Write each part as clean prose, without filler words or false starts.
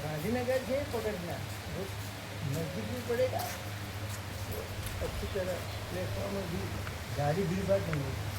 गांधीनगर से पकड़ना नजदीक भी पड़ेगा, अच्छी तरह प्लेटफॉर्म में भी गाड़ी भीड़ भाड़ नहीं होगी।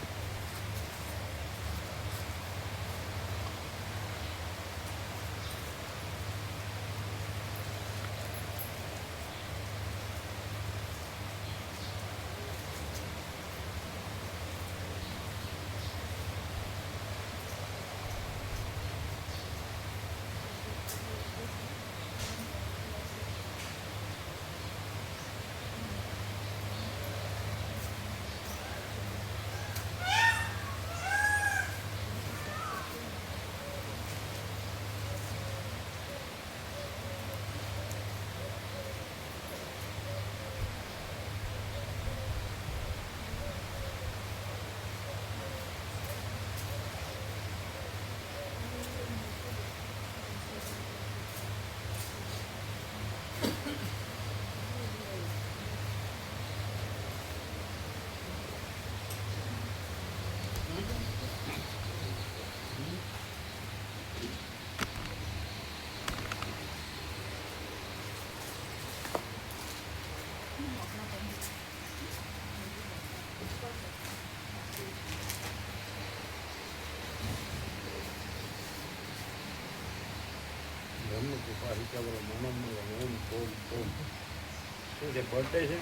શું છે બર્થડે છે?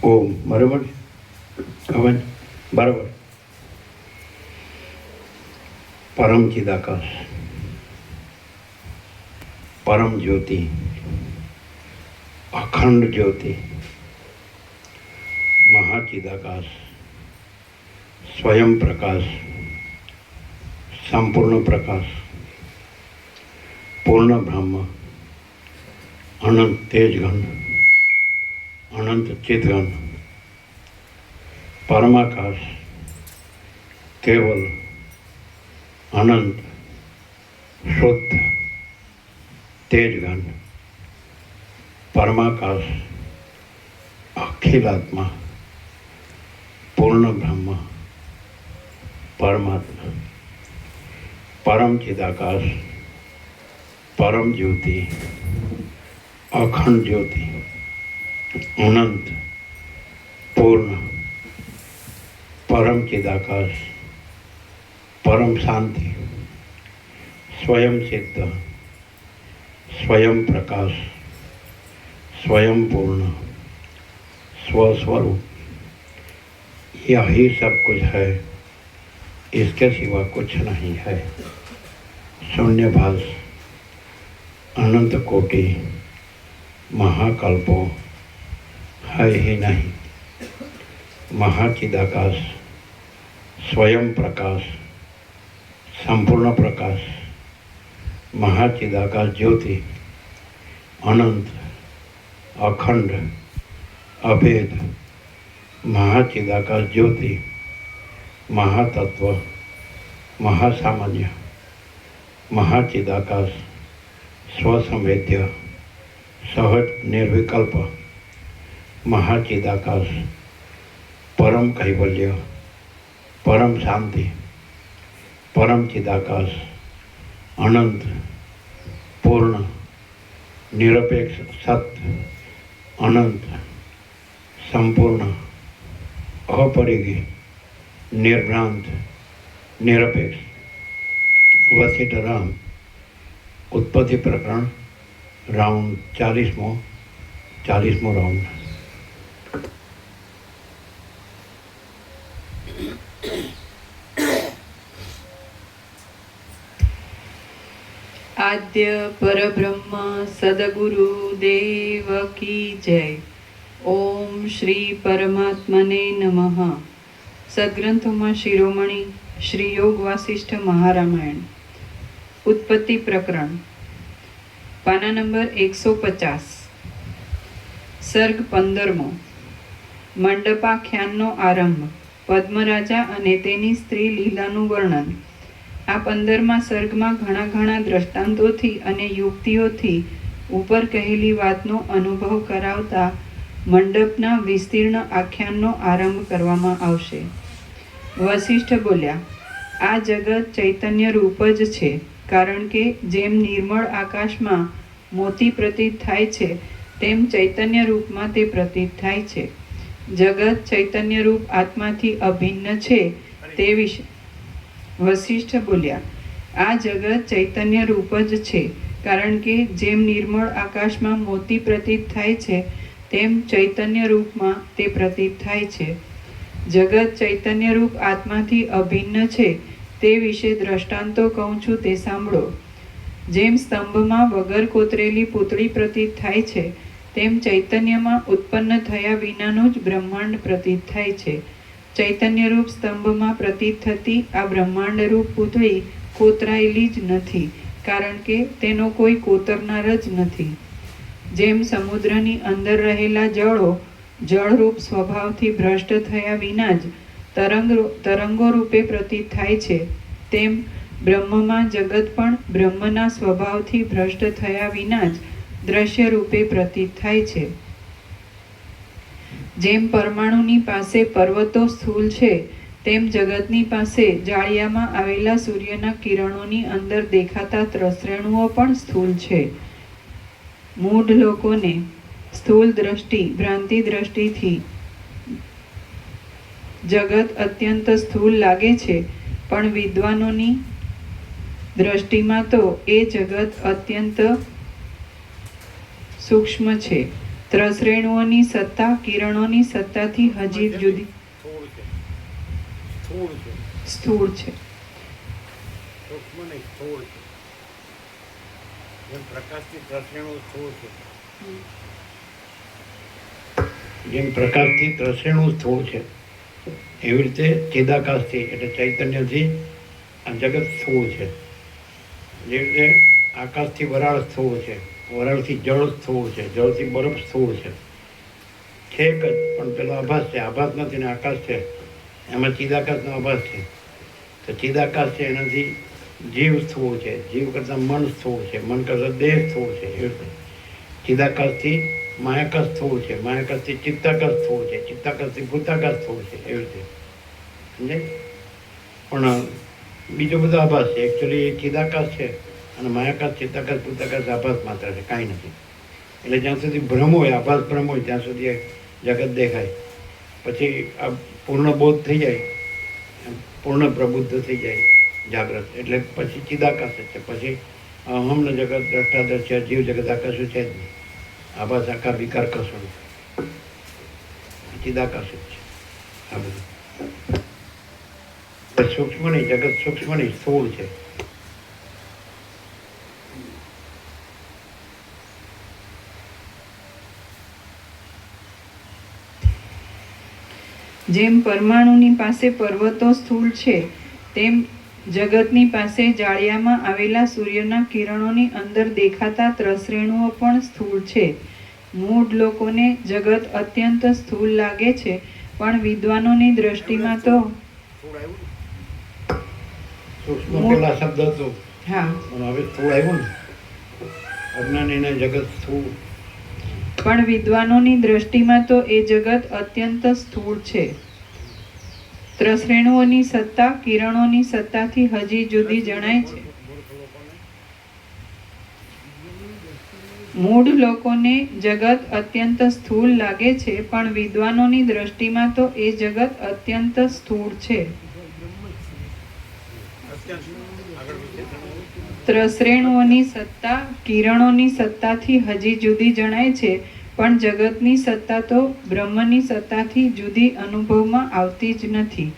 ઓમ બરાબર હવે બરાબર પરમ ચિદાકાશ परम ज्योति अखंड ज्योति महाचिदाकाश स्वयं प्रकाश संपूर्ण प्रकाश पूर्ण ब्रह्म अनंत तेजघन अनंत चितघन परमाकाश केवल अनंत शुद्ध तेजघन परमाकाश अखिलात्मा पूर्ण ब्रह्म परमात्मा परम चिदाकाश परम ज्योति अखंड ज्योति अनंत पूर्ण परम चिदाकाश परम शांति स्वयं सिद्ध स्वयं प्रकाश स्वयं पूर्ण स्वस्वरूप यही सब कुछ है, इसके सिवा कुछ नहीं है। शून्यभास अनंत कोटि महाकल्पो है ही नहीं। महाचिदाकाश स्वयं प्रकाश संपूर्ण प्रकाश महाचिदाकाश ज्योति अनंत अखंड अभेद महाचिदाकाश ज्योति, महातत्व, महासामान्य, महाचिदाकाश, स्वसंवेद्य, सहज निर्विकल्प, महाचिदाकाश, परम कैवल्य, परम शांति, परम चिदाकाश, अनंत, पूर्ण, निरपेक्ष सत्य, अनंत, संपूर्ण, अपरिगी, निर्भ्रांत, निरपेक्ष। वशिष्ठ राम उत्पत्ति प्रकरण राउंड 40मो राउंड। आद्य परब्रह्म सदगुरु देव की जय। ओम श्री परमात्मने नमः। सद्ग्रंथोમાં શિરોમણી શ્રી યોગ વાસિષ્ઠ મહારામાયણ ઉત્પત્તિ પ્રકરણ પાના નંબર 150 સર્ગ 15મો મંડપાખ્યાનનો આરંભ પદ્મરાજા અને તેની સ્ત્રી લીલાનું વર્ણન। આ 15મા સર્ગમાં ઘણા દ્રષ્ટાંતોથી અને યુક્તિઓથી ઉપર કહેલી વાતનો અનુભવ કરાવતા મંડપના વિસ્તીર્ણ આખ્યાનનો આરંભ કરવામાં આવશે। વશિષ્ઠ બોલ્યા, આ જગત ચૈતન્ય રૂપ જ છે, કારણ કે જેમ નિર્મળ આકાશમાં મોતી પ્રતીત થાય છે તેમ ચૈતન્ય રૂપમાં તે પ્રતીત થાય છે। જગત ચૈતન્ય રૂપ આત્માથી અભિન્ન છે તે વિશે વશિષ્ઠ બોલ્યા, આ જગત ચૈતન્ય રૂપ જ છે, કારણ કે જેમ નિર્મળ આકાશમાં મોતી પ્રતીત થાય છે તેમ ચૈતન્ય રૂપમાં તે પ્રતીત થાય છે। જગત ચૈતન્ય રૂપ આત્માથી અભિન્ન છે તે વિશે દ્રષ્ટાંતો કહું છું તે સાંભળો। જેમ સ્તંભમાં વગર કોતરેલી પૂતળી પ્રતીત થાય છે તેમ ચૈતન્યમાં ઉત્પન્ન થયા વિનાનું જ બ્રહ્માંડ પ્રતીત થાય છે। ચૈતન્ય રૂપ સ્તંભમાં પ્રતીત થતી આ બ્રહ્માંડ રૂપ પૂતળી કોતરાયેલી જ નથી, કારણ કે તેનો કોઈ કોતરનાર જ નથી। જેમ સમુદ્રની અંદર રહેલા જળો જળરૂપ સ્વભાવથી ભ્રષ્ટ થયા વિના જ તરંગો રૂપે પ્રતીત થાય છે, તેમ બ્રહ્મમાં જગત પણ બ્રહ્મના સ્વભાવથી ભ્રષ્ટ થયા વિના જ દ્રશ્ય રૂપે પ્રતીત થાય છે। જેમ પરમાણુની પાસે પર્વતો સ્થૂળ છે તેમ જગતની પાસે જાળિયામાં આવેલા સૂર્યના કિરણોની અંદર દેખાતા ત્રસરેણુઓ પણ સ્થૂળ છે। મૂઢ લોકોને સ્થૂળ દ્રષ્ટિ ભ્રાંતિ દ્રષ્ટિથી જગત અત્યંત સ્થૂળ લાગે છે, પણ વિદ્વાનોની દ્રષ્ટિમાં તો એ જગત અત્યંત સૂક્ષ્મ છે। ત્રસરેણુઓની સત્તા કિરણોની સત્તાથી હજી જુદી સ્થૂળ છે। જેમ પ્રકાશથી ત્રસેણું સ્થૂળ છે એવી રીતે ચિદાકાશથી એટલે ચૈતન્યથી આ જગત સ્થૂળ છે। જે રીતે આકાશથી વરાળ સ્થૂળ છે, વરાળથી જળ સ્થૂળ છે, જળથી બરફ સ્થૂળ છે જ, પણ પેલો આભાસ છે, આભાસ નથી ને આકાશ છે, એમાં ચિદાકાશનો આભાસ છે। તો ચિદાકાશ છે એનાથી જીવ સ્થૂળ છે, જીવ કરતાં મન સ્થૂળ છે, મન કરતાં દેહ સ્થૂળ છે। એવી રીતે ચિદાકાશથી માયાકાશ સ્થૂળ છે, માયાકાશથી ચિત્તાકાશ સ્થૂળ છે, ચિત્તાકાશથી ભૂતાકાશ સ્થૂળ છે। એવી રીતે સમજાય? પણ બીજો બધો આભાસ છે, એકચ્યુઅલી ચિદાકાશ છે અને માયાકાશ ચિત્તાકાશ ભૂતાકાશ આભાસ માત્ર છે, કાંઈ નથી। એટલે જ્યાં સુધી ભ્રમ હોય, આભાસ ભ્રમ હોય ત્યાં સુધી જગત દેખાય, પછી આ પૂર્ણ બોધ થઈ જાય, પૂર્ણ પ્રબુદ્ધ થઈ જાય જાગ્રત, એટલે પછી ચિદાકાશ જ છે। પછી અહમનું જગત દ્રષ્ટાદર્શ્ય જીવ જગત આ કશું છે જ નહીં, આભાસ આકાર વિકાર કશું નહીં, ચિદાકાશ જ છે આ બધું। સૂક્ષ્મ નહીં, જગત સૂક્ષ્મ નહીં, સ્થૂળ છે। જેમ પરમાણુની પાસે પર્વતો સ્થૂળ છે તેમ જગતની પાસે જાળિયામાં આવેલા સૂર્યના કિરણોની અંદર દેખાતા ત્રસરેણુઓ પણ સ્થૂળ છે। મૂઢ લોકોને જગત અત્યંત સ્થૂળ લાગે છે, પણ વિદ્વાનોની દ્રષ્ટિમાં તો સૂક્ષ્મ પેલા શબ્દ હતો હા પણ હવે સ્થૂળ આવ્યું ને, અજ્ઞાનીને જગત સ્થૂળ. પણ વિદ્વાનોની દ્રષ્ટિમાં તો એ જગત અત્યંત સ્થૂળ છે. ત્રસરેણુઓની સત્તા કિરણોની સત્તાથી હજી જુદી જણાય છે. મૂઢ લોકોને જગત અત્યંત સ્થૂળ લાગે છે, પણ વિદ્વાનોની દ્રષ્ટિમાં તો એ જગત અત્યંત સ્થૂળ છે. ત્રસરેણુઓની સત્તા કિરણોની સત્તાથી હજી જુદી જણાય છે, પણ જગતની સત્તા તો બ્રહ્મની સત્તાથી જુદી અનુભવમાં આવતી જ નથી.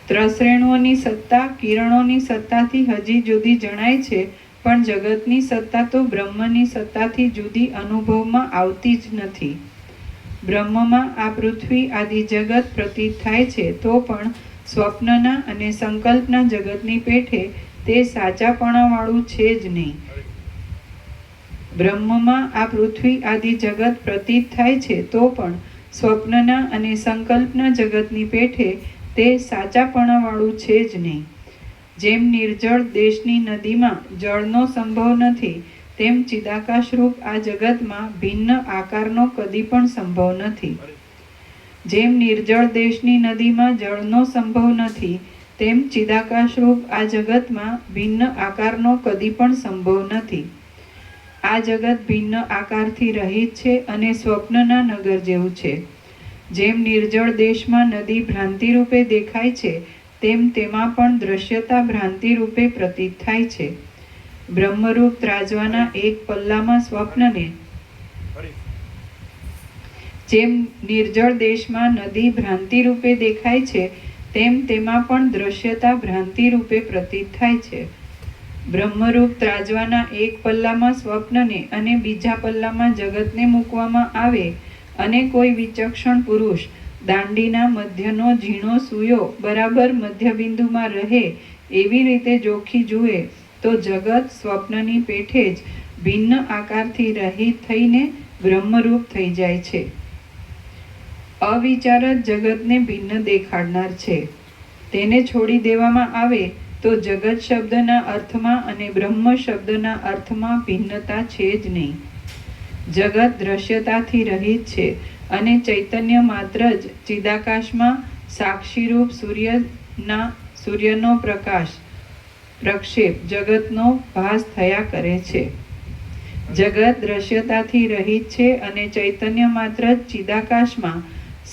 ત્રસરેણુઓની સત્તા કિરણોની સત્તાથી હજી જુદી જણાય છે, પણ જગતની સત્તા તો બ્રહ્મની સત્તાથી જુદી અનુભવમાં આવતી જ નથી. બ્રહ્મમાં આ પૃથ્વી આદિ જગત પ્રતીત થાય છે, તો પણ સ્વપ્નના અને સંકલ્પના જગતની પેઠે તે સાચાપણાવાળું છે જ નહીં. બ્રહ્મમાં આ પૃથ્વી આદિ જગત પ્રતીત થાય છે, તો પણ સ્વપ્નના અને સંકલ્પના જગતની પેઠે તે સાચાપણાવાળું છે જ નહીં. જેમ નિર્જળ દેશની નદીમાં જળનો સંભવ નથી, તેમ ચિદાકાશરૂપ આ જગતમાં ભિન્ન આકારનો કદી પણ સંભવ નથી. જેમ નિર્જળ દેશની નદીમાં જળનો સંભવ નથી, તેમ ચિદાકાશરૂપ આ જગતમાં ભિન્ન આકારનો કદી પણ સંભવ નથી. આ જગત ભિન્ન આકારથી રહિત છે અને સ્વપ્નના નગર જેવું છે. જેમ નિર્જળ દેશમાં નદી ભ્રાંતિ રૂપે દેખાય છે, તેમ તેમાં પણ દ્રશ્યતા ભ્રાંતિ રૂપે પ્રતીત થાય છે. બ્રહ્મરૂપ ત્રાજવાના એક પલ્લામાં સ્વપ્નને જેમ નિર્જળ દેશમાં નદી ભ્રાંતિ રૂપે દેખાય છે, તેમ તેમાં પણ દ્રશ્યતા ભ્રાંતિ રૂપે પ્રતીત થાય છે. બ્રહ્મરૂપ ત્રાજવાના એક પલ્લામાં સ્વપ્નને અને બીજા પલ્લામાં જગતને મૂકવામાં આવે અને કોઈ વિચક્ષણ પુરુષ દાંડીના મધ્યનો ઝીણો સૂયો બરાબર મધ્યબિંદુમાં રહે એવી રીતે જોખી જુએ, તો જગત સ્વપ્નની પેઠે જ ભિન્ન આકારથી રહિત થઈને બ્રહ્મરૂપ થઈ જાય છે. અવિચાર જ જગતને ભિન્ન દેખાડનાર છે. તેને છોડી દેવામાં આવે તો જગત શબ્દના અર્થમાં અને બ્રહ્મ શબ્દના અર્થમાં ભિન્નતા છે જ નહીં. જગત દ્રશ્યતાથી રહિત છે અને ચૈતન્ય માત્ર જ ચિદાકાશમાં સાક્ષીરૂપ સૂર્યનો પ્રક્ષેપ જગતનો ભાસ થયા કરે છે. જગત દ્રશ્યતાથી રહિત છે અને ચૈતન્ય માત્ર જ ચિદાકાશમાં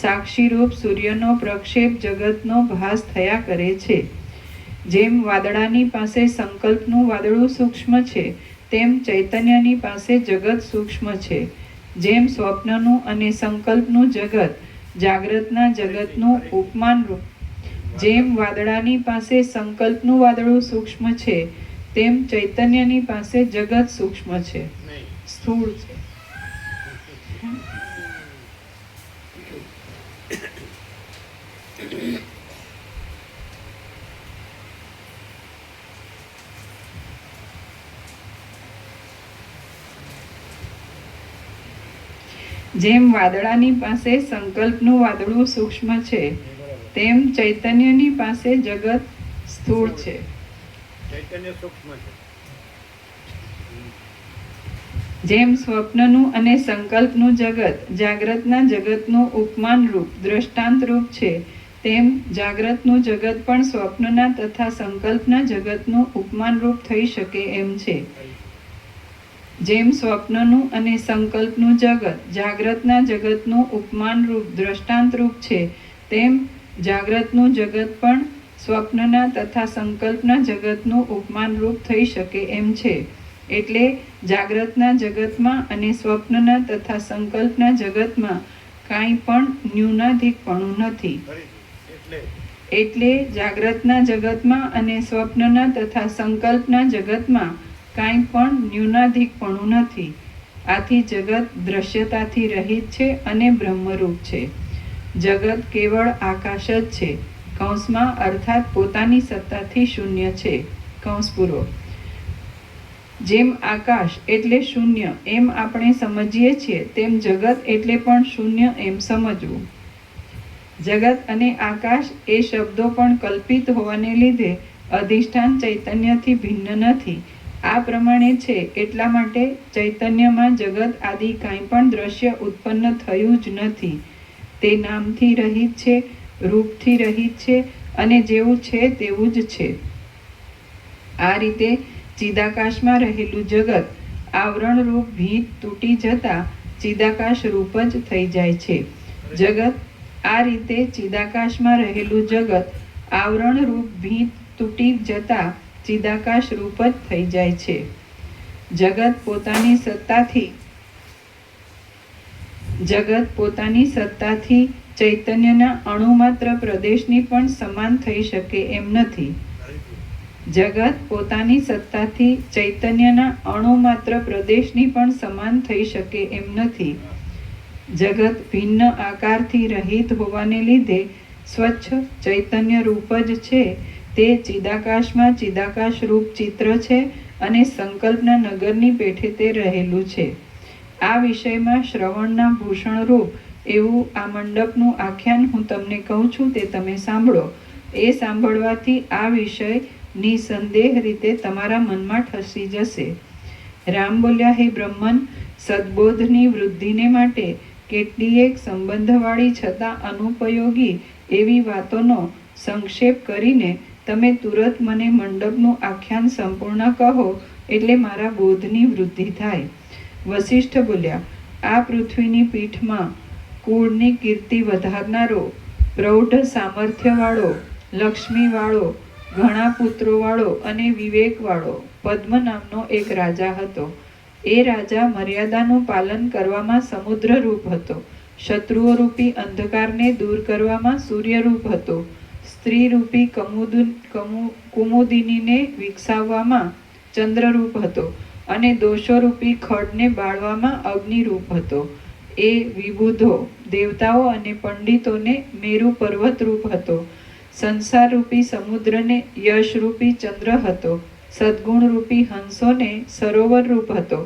સાક્ષીરૂપ સૂર્યનો પ્રક્ષેપ જગતનો ભાસ થયા કરે છે. જેમ વાદળાની પાસે સંકલ્પનું વાદળું સૂક્ષ્મ છે, તેમ ચૈતન્યની પાસે જગત સૂક્ષ્મ છે. જેમ સ્વપ્નનું અને સંકલ્પનું જગત જાગ્રતના જગતનું ઉપમાન રૂપ, જેમ વાદળાની પાસે સંકલ્પનું વાદળું સૂક્ષ્મ છે, તેમ ચૈતન્યની પાસે જગત સૂક્ષ્મ છે, સ્થૂળ છે. જેમ વાદળાની પાસે સંકલ્પનું વાદળું સૂક્ષ્મ છે, તેમ ચૈતન્યની પાસે જગત સ્થૂળ છે. ચૈતન્ય સૂક્ષ્મ છે. જેમ સ્વપ્નનું અને સંકલ્પનું જગત જાગ્રતના જગતનું ઉપમાન રૂપ દ્રષ્ટાંત રૂપ છે, તેમ જાગ્રતનું જગત પણ સ્વપ્નના તથા સંકલ્પના જગતનું ઉપમાન રૂપ થઈ શકે એમ છે. જેમ સ્વપ્નનું અને સંકલ્પનું જગત જાગ્રતના જગતનું ઉપમાન રૂપ દ્રષ્ટાંત રૂપ છે, તેમ જાગ્રતનું જગત પણ સ્વપ્નના તથા સંકલ્પના જગતનું ઉપમાન રૂપ થઈ શકે એમ છે. એટલે જાગ્રતના જગતમાં અને સ્વપ્નના તથા સંકલ્પના જગતમાં કાંઈ પણ ન્યૂનાધિકપણું નથી. એટલે જાગ્રતના જગતમાં અને સ્વપ્નના તથા સંકલ્પના જગતમાં કાંઈ પણ ન્યૂનાધિકપણું નથી. આથી જગત દ્રશ્યતાથી રહિત છે અને બ્રહ્મરૂપ છે. જગત કેવળ આકાશ જ છે, કૌંસમાં અર્થાત પોતાની સત્તાથી શૂન્ય છે. કૌંસ પૂરો. જેમ આકાશ એટલે શૂન્ય એમ આપણે સમજીએ છીએ, તેમ જગત એટલે પણ શૂન્ય એમ સમજવું. જગત અને આકાશ એ શબ્દો પણ કલ્પિત હોવાને લીધે અધિષ્ઠાન ચૈતન્યથી ભિન્ન નથી. આ પ્રમાણે છે એટલા માટે ચૈતન્યમાં જગત આદિ કાંઈ પણ દ્રશ્ય ઉત્પન્ન થયું જ નથી. તે નામથી રહિત છે, રૂપથી રહિત છે અને જેવું છે તેવું જ છે. આ રીતે ચિદાકાશમાં રહેલું જગત આવરણ રૂપ ભીત તૂટી જતા ચિદાકાશ રૂપ જ થઈ જાય છે. આ રીતે ચિદાકાશમાં રહેલું જગત આવરણ રૂપ ભીત તૂટી જતા ચિદાકાશ રૂપ જ થઈ જાય છે. જગત પોતાની સત્તાથી ચૈતન્યના અણુમાત્ર પ્રદેશની પણ સમાન થઈ શકે એમ નથી. જગત પોતાની સત્તાથી ચૈતન્યના અણુમાત્ર પ્રદેશની પણ સમાન થઈ શકે એમ નથી. જગત ભિન્ન આકારથી રહિત હોવાને લીધે સ્વચ્છ ચૈતન્ય રૂપ જ છે. તે ચિદાકાશમાં ચિદાકાશ રૂપ ચિત્ર છે અને સંકલ્પના નગરની પેઠે તે રહેલું છે. આ વિષયમાં શ્રવણના ભૂષણ રૂપ એવું આ મંડપનું આખ્યાન હું તમને કહું છું, તે તમે સાંભળો. એ સાંભળવાથી આ વિષય નિસંદેહ રીતે તમારા મનમાં ઠસી જશે. રામ બોલ્યા, હે બ્રહ્મન, સદબોધની વૃદ્ધિને માટે કેટલીક સંબંધવાળી છતાં અનુપયોગી એવી વાતોનો સંક્ષેપ કરીને તમે તુરત મને મંડપનું આખ્યાન સંપૂર્ણ કહો, એટલે મારા બોધની વૃદ્ધિ થાય. વશિષ્ઠ બોલ્યા, આ પૃથ્વીની પીઠમાં કુળની કીર્તિ વધારનારો, પ્રૌઢ સામર્થ્યવાળો, લક્ષ્મીવાળો, ઘણા પુત્રોવાળો અને વિવેકવાળો પદ્મ નામનો એક રાજા હતો. એ રાજા મર્યાદાનું પાલન કરવામાં સમુદ્રરૂપ હતો. શત્રુઓ રૂપી અંધકારને દૂર કરવામાં સૂર્યરૂપ હતો. સ્ત્રીરૂપી કુમુદિનીને વિકસાવવામાં ચંદ્રરૂપ હતો અને દોષોરૂપી ખડને બાળવામાં અગ્નિરૂપ હતો. એ વિબુધો, દેવતાઓ અને પંડિતોને મેરુ પર્વતરૂપ હતો. સંસારરૂપી સમુદ્રને યશરૂપી ચંદ્ર હતો. સદ્ગુણરૂપી હંસોને સરોવર રૂપ હતો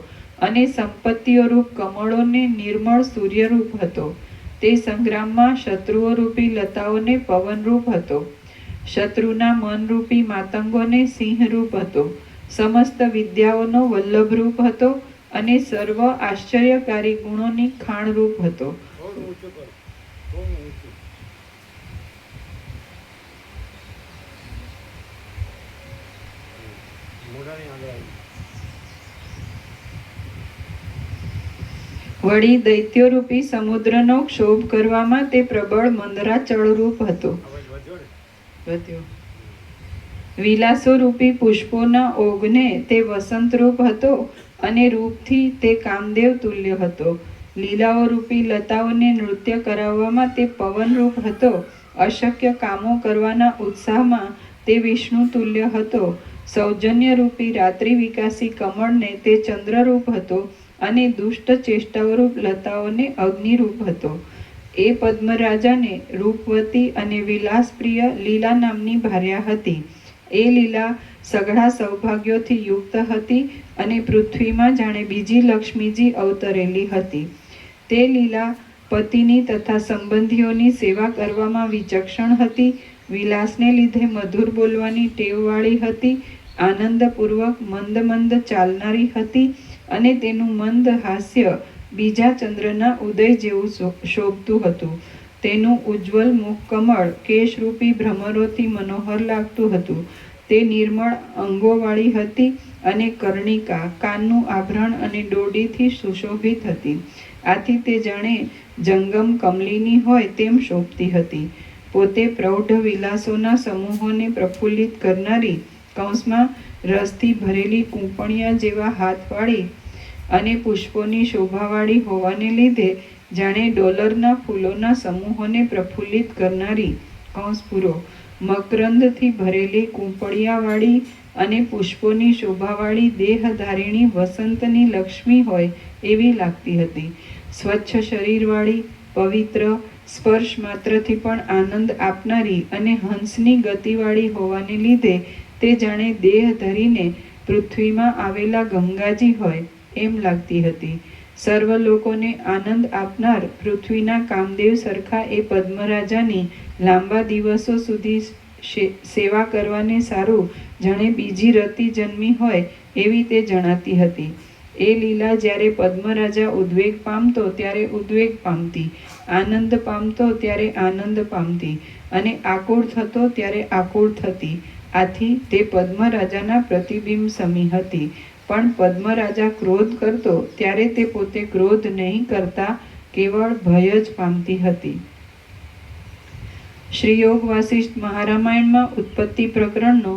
અને સંપત્તિઓરૂપ કમળોને નિર્મળ સૂર્યરૂપ હતો. તે સંગ્રામમાં શત્રુઓરૂપી લતાઓને પવનરૂપ હતો. શત્રુના મનરૂપી માતંગોને સિંહરૂપ હતો. સમસ્ત વિદ્યાઓનો વલ્લભરૂપ હતો અને સર્વ આશ્ચર્યકારી ગુણોની ખાણરૂપ હતો. વળી દૈત્યોરૂપી સમુદ્રનો ક્ષોભ કરવામાં તે પ્રબળ મંદરાચળરૂપ હતો. વિલાસોરૂપી પુષ્પોના ઓઘને તે વસંતરૂપ હતો અને રૂપથી તે કામદેવ તુલ્ય હતો. લીલાઓરૂપી લતાઓને નૃત્ય કરાવવામાં તે પવનરૂપ હતો. અશક્ય કામો કરવાના ઉત્સાહમાં તે વિષ્ણુ તુલ્ય હતો. સૌજન્યરૂપી રાત્રિ વિકાસી કમળને તે ચંદ્રરૂપ હતો અને દુષ્ટ ચેષ્ટાઓરૂપ લતાઓને અગ્નિરૂપ હતો. એ પદ્મરાજાને રૂપવતી અને વિલાસપ્રિય લીલા નામની ભાર્યા હતી. એ લીલા સઘળા સૌભાગ્યોથી યુક્ત હતી અને પૃથ્વીમાં જાણે બીજી લક્ષ્મીજી અવતરેલી હતી. તે લીલા પતિની તથા સંબંધીઓની સેવા કરવામાં વિચક્ષણ હતી. વિલાસને લીધે મધુર બોલવાની ટેવવાળી હતી. આનંદપૂર્વક મંદ મંદ ચાલનારી હતી અને તેનું મંદ હાસ્ય બીજા ચંદ્રના ઉદય જેવું શોભતું હતું. તેનું ઉજ્જવલ મુખકમળ કેશરૂપી ભ્રમરોથી મનોહર લાગતું હતું. તે નિર્મળ અંગોવાળી હતી અને કર્ણિકા, કાનનું આભરણ અને ડોડીથી સુશોભિત હતી. આથી તે જાણે જંગમ કમલીની હોય તેમ શોભતી હતી. પોતે પ્રૌઢ વિલાસોના સમૂહોને પ્રફુલ્લિત કરનારી, કૌંસમાં રસથી ભરેલી કૂંપણિયા જેવા હાથવાળી અને પુષ્પોની શોભાવાળી હોવાને લીધે જાણે ડોલરના ફૂલોના સમૂહોને પ્રફુલ્લિત કરનારી, કૌંસ પૂરો, મકરંદથી ભરેલી કૂંપળિયાવાળી અને પુષ્પોની શોભાવાળી દેહધારિણી વસંતની લક્ષ્મી હોય એવી લાગતી હતી. સ્વચ્છ શરીરવાળી, પવિત્ર, સ્પર્શ માત્રથી પણ આનંદ આપનારી અને હંસની ગતિવાળી હોવાને લીધે તે જાણે દેહ ધરીને પૃથ્વીમાં આવેલા ગંગાજી હોય એમ લાગતી હતી. સર્વ લોકોને આનંદ આપનાર પૃથ્વીના કામદેવ સરખા એ પદ્મરાજાની લાંબા દિવસો સુધી સેવા કરવાને સારું જાણે બીજી રતિ જન્મી હોય એવી તે જણાતી હતી. એ લીલા જ્યારે પદ્મરાજા ઉદ્વેગ પામતો ત્યારે ઉદ્વેગ પામતી, આનંદ પામતો ત્યારે આનંદ પામતી અને આકુળ થતો ત્યારે આકુળ થતી. આથી તે પદ્મરાજાના પ્રતિબિંબ સમી હતી. પણ પદ્મરાજા ક્રોધ કરતો ત્યારે તે પોતે ક્રોધ નહીં કરતા, કેવળ ભય જ પામતી હતી. શ્રી યોગ વાસિષ્ઠ મહારામાયણમાં ઉત્પત્તિ પ્રકરણનો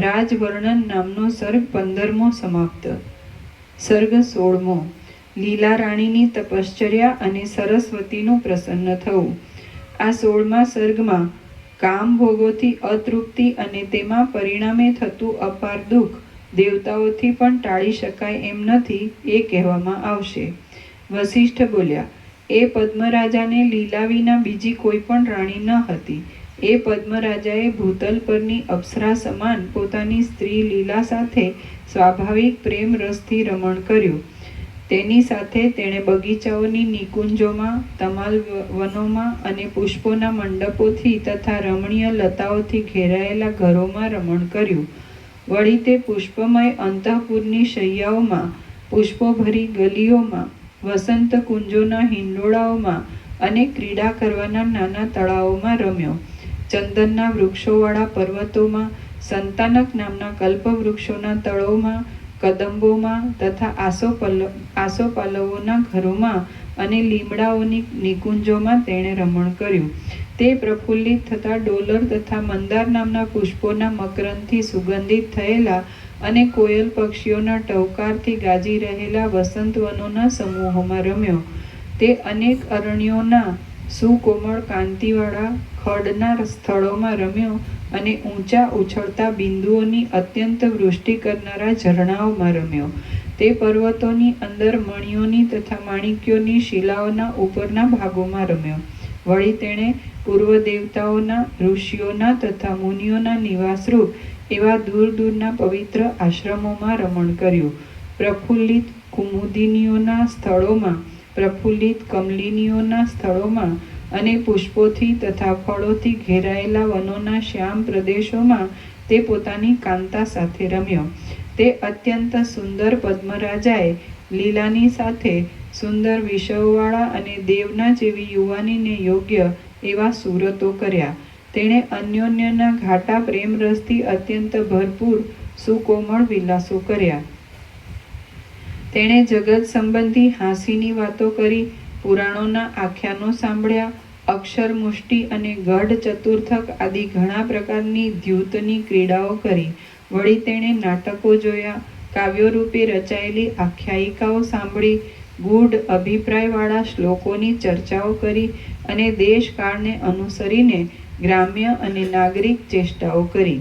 રાજવર્ણન નામનો સર્ગ 15મો સમાપ્ત. સર્ગ 16મો. લીલા રાણીની તપશ્ચર્યા અને સરસ્વતીનું પ્રસન્ન થવું. આ 16મા સર્ગમાં કામ ભોગોથી અતૃપ્તિ અને તેમાં પરિણામે થતું અપાર દુઃખ દેવતાઓથી પણ ટાળી શકાય એમ નથી એ કહેવામાં આવશે. વસિષ્ઠ બોલ્યા, એ પદ્મરાજાને લીલા વિના બીજી કોઈ પણ રાણી ન હતી. એ પદ્મરાજાએ ભૂતલ પરની અપ્સરા સમાન પોતાની સ્ત્રી લીલા સાથે સ્વાભાવિક પ્રેમ રસથી રમણ કર્યું. તેની સાથે તેણે બગીચાઓની નિકુંજોમાં, તમાલ વનોમાં અને પુષ્પોના મંડપોથી તથા રમણીય લતાઓથી ઘેરાયેલા ઘરોમાં રમણ કર્યું. વળી તે પુષ્પમય અંતઃપુરની શૈયાઓમાં, પુષ્પોભરી ગલીઓમાં, વસંત કુંજોના હિંડોળાઓમાં અને ક્રીડા કરવાના નાના તળાવોમાં રમ્યો. ચંદનના વૃક્ષોવાળા પર્વતોમાં, સંતાનક નામના કલ્પવૃક્ષોના તળોમાં, કદંબોમાં તથા આસોપાલવોના ઘરોમાં અને લીમડાઓની નિકુંજોમાં તેણે રમણ કર્યું. તે પ્રફુલ્લિત થતા ડોલર તથા મંદાર નામના પુષ્પોના મકરંદથી સુગંધિત થયેલા અને કોયલ પક્ષીઓના ટહુકારથી ગાજી રહેલા વસંતવનોના સમૂહોમાં રમ્યો. તે અનેક અરણ્યોના સુકોમળ કાંતિવાળા ખડના સ્થળોમાં રમ્યો અને ઊંચા ઉછળતા બિંદુઓની અત્યંત વૃષ્ટિ કરનારા ઝરણાઓમાં રમ્યો. તે પર્વતોની અંદર મણિઓની તથા માણિક્યોની શિલાઓના ઉપરના ભાગોમાં રમ્યો. વળી તેણે પૂર્વ દેવતાઓના, ઋષિઓના તથા મુનિઓના નિવાસરૂપ એવા દૂર દૂરના પવિત્ર આશ્રમોમાં રમણ કર્યું. પ્રફુલ્લિત કુમુદિનીઓના સ્થળોમાં, પ્રફુલ્લિત કમલિનીઓના સ્થળોમાં અને પુષ્પોથી તથા ફળોથી ઘેરાયેલા વનોના શ્યામ પ્રદેશોમાં તે પોતાની કાંતા સાથે રમ્યો. તે અત્યંત સુંદર પદ્મરાજાએ લીલાની સાથે સુંદર વિષયોવાળા અને દેવના જેવી યુવાનીને યોગ્ય એવા સુરતો કર્યા. તેણે અન્યોન્યના ઘાટા પ્રેમરસથી અત્યંત ભરપૂર સુકોમળ વિલાસો કર્યા. તેણે જગત સંબંધી હાંસીની વાતો કરી, પુરાણોના આખ્યાનો સાંભળ્યા, અક્ષર મુષ્ટિ અને ગઢ ચતુર્થક આદિ ઘણા પ્રકારની દ્યુતની ક્રીડાઓ કરી. વળી તેણે નાટકો જોયા, કાવ્યો રૂપે રચાયેલી આખ્યાયિકાઓ સાંભળી, ગૂઢ અભિપ્રાયવાળા શ્લોકોની ચર્ચાઓ કરી અને દેશકાળને અનુસરીને ગ્રામ્ય અને નાગરિક ચેષ્ટાઓ કરી.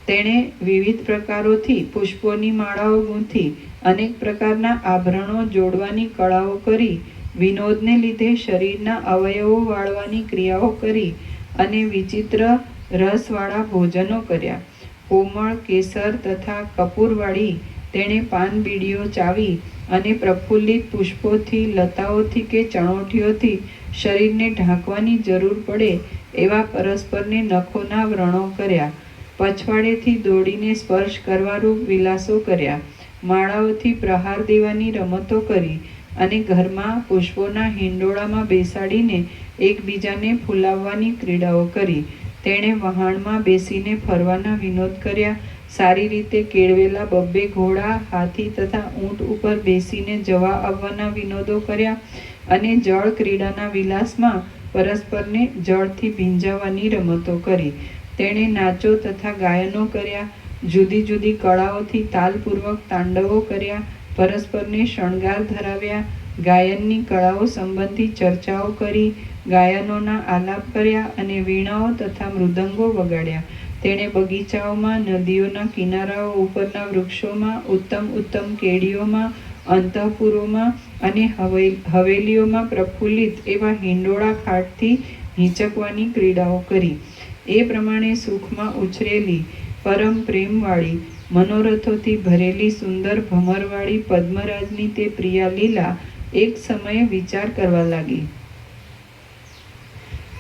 તેણે વિવિધ પ્રકારોથી પુષ્પોની માળાઓ ગૂંથી, અનેક પ્રકારના આભરણો જોડવાની કળાઓ કરી, વિનોદને લીધે શરીરના અવયવો વાળવાની ક્રિયાઓ કરી અને વિચિત્ર રસવાળા ભોજનો કર્યા. કોમળ કેસર તથા કપૂરવાળી તેણે પાન બીડીઓ ચાવી અને પ્રફુલ્લિત પુષ્પોથી, લતાઓથી કે ચણોઠીઓથી શરીરને ઢાંકવાની જરૂર પડે એવા પરસ્પરને નખોના વ્રણો કર્યા. પછવાડેથી દોડીને સ્પર્શ કરવારૂપ વિલાસો કર્યા. માળાઓથી પ્રહાર દેવાની રમતો કરી અને ઘરમાં પુષ્પોના હિંડોળામાં બેસાડીને એકબીજાને ફૂલાવવાની ક્રીડાઓ કરી. તેણે વહાણમાં બેસીને ફરવાના વિનોદ કર્યા. સારી રીતે કેળવેલા 2 ઘોડા, હાથી તથા ઊંટ ઉપર બેસીને જવા આવવાના વિનોદો કર્યા અને જળ ક્રીડાના વિલાસમાં પરસ્પરને જળથી ભીંજાવવાની રમતો કરી. તેણે નાચો તથા ગાયનો કર્યા. જુદી જુદી કળાઓથી તાલપૂર્વક તાંડવો કર્યા. પરસ્પરને શણગાર ધરાવ્યા. ગાયનની કળાઓ સંબંધી ચર્ચાઓ કરી. ગાયનોના આલાપ કર્યા અને વીણાઓ તથા મૃદંગો વગાડ્યા. તેણે બગીચાઓમાં, નદીઓના કિનારાઓ ઉપરના વૃક્ષોમાં, ઉત્તમ ઉત્તમ કેડીઓમાં, અંતઃપુરોમાં અને હવેલીઓમાં પ્રફુલ્લિત એવા હિંડોળા ખાટથી હિંચકવાની ક્રીડાઓ કરી. એ પ્રમાણે સુખમાં ઉછરેલી, પરમ પ્રેમવાળી, મનોરથોથી ભરેલી સુંદર ભમરવાળી પદ્મરાજની તે પ્રિયા લીલા એક સમયે વિચાર કરવા લાગી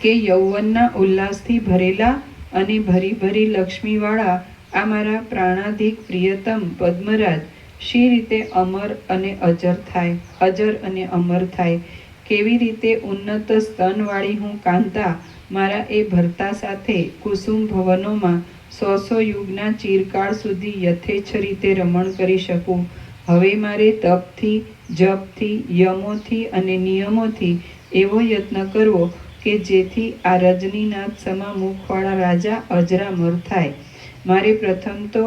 કે યૌવનના ઉલ્લાસથી ભરેલા અને ભરી ભરી લક્ષ્મીવાળા આ મારા પ્રાણાધિક પ્રિયતમ પદ્મરાજ શી રીતે અમર અને અજર અને અમર થાય? કેવી રીતે ઉન્નત સ્તનવાળી હું કાંતા મારા એ ભરતા સાથે કુસુમ ભવનોમાં 100 યુગના ચિરકાળ સુધી યથેચ્છ રીતે રમણ કરી શકું? હવે મારે તપથી, જપથી, યમોથી અને નિયમોથી એવો યત્ન કરવો કે જેથી આ રજનીનાથ સમા મુખવાળા રાજા અજરામર થાય. મારે પ્રથમ તો